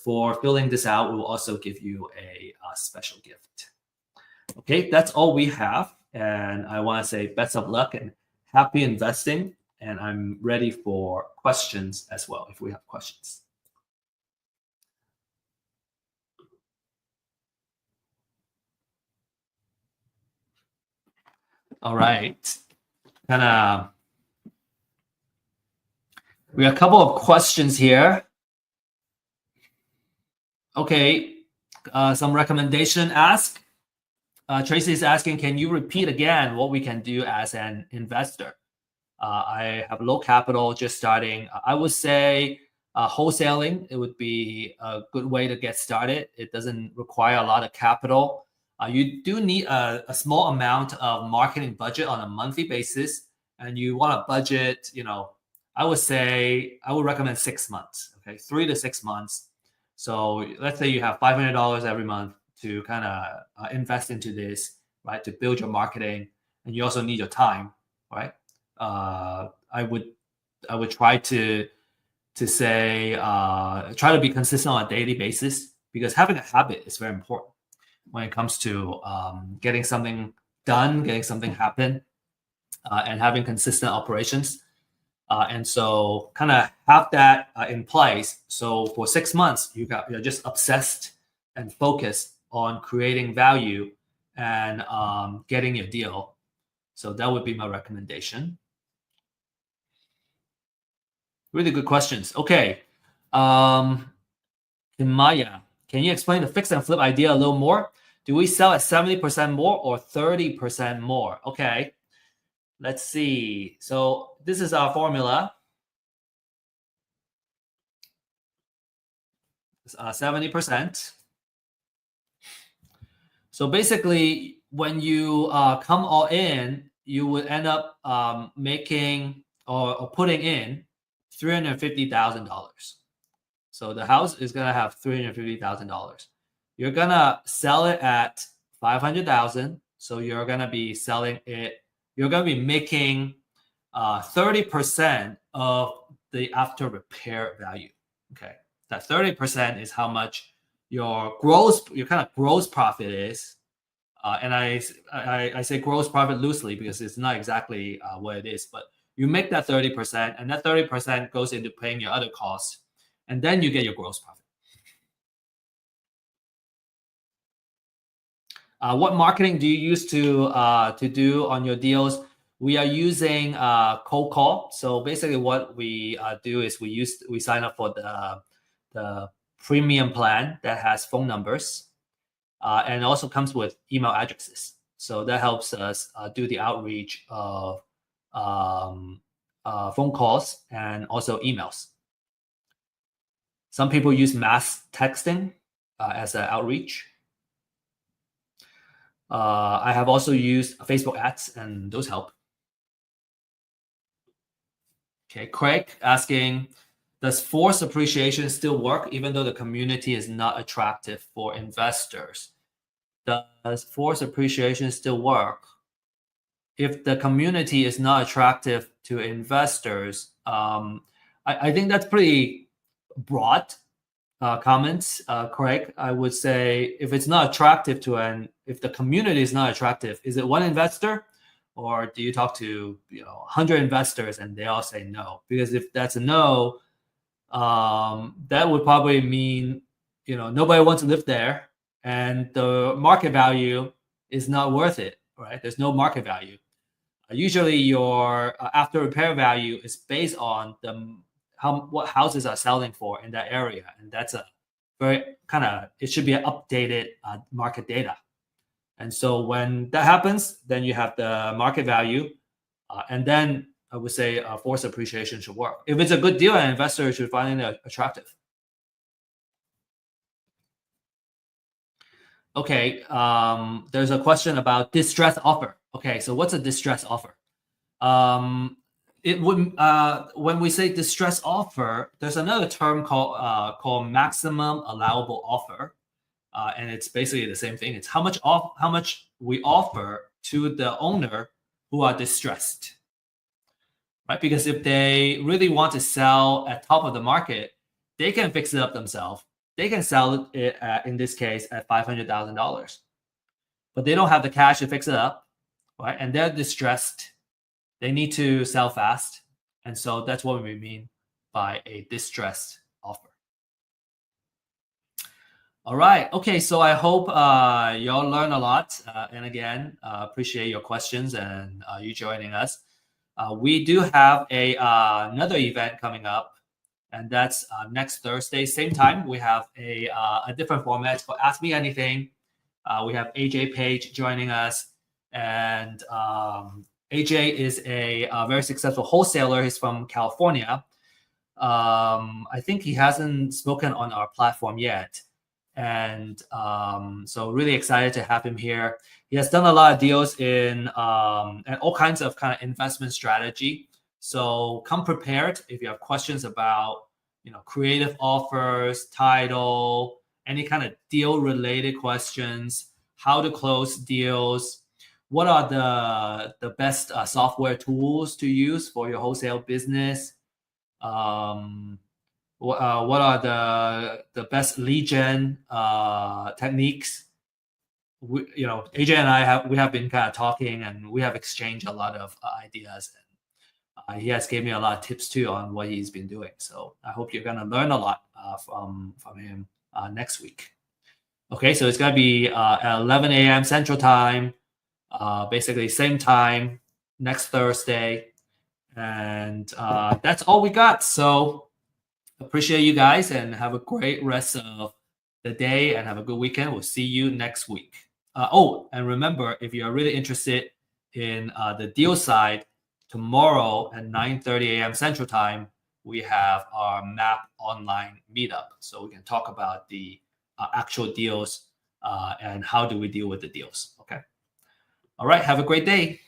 for filling this out, we'll also give you a special gift. Okay, that's all we have. And I want to say best of luck and happy investing. And I'm ready for questions as well, if we have questions. All right. We have a couple of questions here. Okay, some recommendation ask. Tracy is asking, can you repeat again what we can do as an investor? I have low capital, just starting. I would say wholesaling, it would be a good way to get started. It doesn't require a lot of capital. You do need a small amount of marketing budget on a monthly basis, and you want to budget, I would recommend 6 months, okay, 3 to 6 months. So let's say you have $500 every month to kind of invest into this, right, to build your marketing, and you also need your time, right? I would try to say try to be consistent on a daily basis, because having a habit is very important when it comes to getting something done, getting something happen, and having consistent operations. And so kind of have that in place. So for 6 months, you're just obsessed and focused on creating value and getting your deal. So that would be my recommendation. Really good questions. Okay. Maya, can you explain the fix and flip idea a little more? Do we sell at 70% more or 30% more? Okay. Let's see. So this is our formula. 70%. So basically, when you come all in, you would end up making or putting in $350,000. So the house is gonna have $350,000. You're gonna sell it at $500,000. So you're gonna be selling it. You're gonna be making 30% of the after repair value. Okay, that 30% is how much your kind of gross profit is. And I say gross profit loosely because it's not exactly what it is, but you make that 30%, and that 30% goes into paying your other costs, and then you get your gross profit. What marketing do you use to do on your deals? We are using cold call. So basically, what we do is we sign up for the premium plan that has phone numbers, and also comes with email addresses. So that helps us do the outreach of phone calls and also emails. Some people use mass texting as an outreach. I have also used Facebook ads, and those help. Okay, Craig asking, does forced appreciation still work even though the community is not attractive for investors? Does forced appreciation still work? If the community is not attractive to investors, I think that's pretty broad comments, Craig. I would say if it's not attractive if the community is not attractive, is it one investor? Or do you talk to 100 investors and they all say no? Because if that's a no, that would probably mean nobody wants to live there, and the market value is not worth it, right? There's no market value. Usually, your after repair value is based on what houses are selling for in that area, and that's a very it should be an updated market data. And so when that happens, then you have the market value, and then I would say forced appreciation should work. If it's a good deal, an investor should find it attractive. Okay, there's a question about distress offer. Okay, so what's a distress offer? It would when we say distress offer, there's another term called maximum allowable offer. and it's basically the same thing. It's how much we offer to the owner who are distressed, right? Because if they really want to sell at top of the market, they can fix it up themselves. They can sell it in this case at $500,000, but they don't have the cash to fix it up, right? And they're distressed. They need to sell fast, and so that's what we mean by a distressed offer. All right. Okay. So I hope y'all learn a lot. And again, appreciate your questions and you joining us. We do have another event coming up, and that's next Thursday, same time. We have a different format. It's called Ask Me Anything. We have AJ Page joining us, and AJ is a very successful wholesaler. He's from California. I think he hasn't spoken on our platform yet. And so really excited to have him here. He has done a lot of deals in and all kinds of kind of investment strategy. So come prepared if you have questions about creative offers, title, any kind of deal related questions, how to close deals, what are the best software tools to use for your wholesale business. What are the best lead gen techniques? AJ and we have been kind of talking, and we have exchanged a lot of ideas. And he has given me a lot of tips too on what he's been doing. So I hope you're gonna learn a lot from him next week. Okay, so it's gonna be at 11 a.m. Central Time, basically same time next Thursday, and that's all we got. So appreciate you guys and have a great rest of the day and have a good weekend. We'll see you next week. And remember, if you're really interested in the deal side, tomorrow at 9:30 a.m. Central Time, we have our MAP online meetup. So we can talk about the actual deals and how do we deal with the deals. Okay. All right. Have a great day.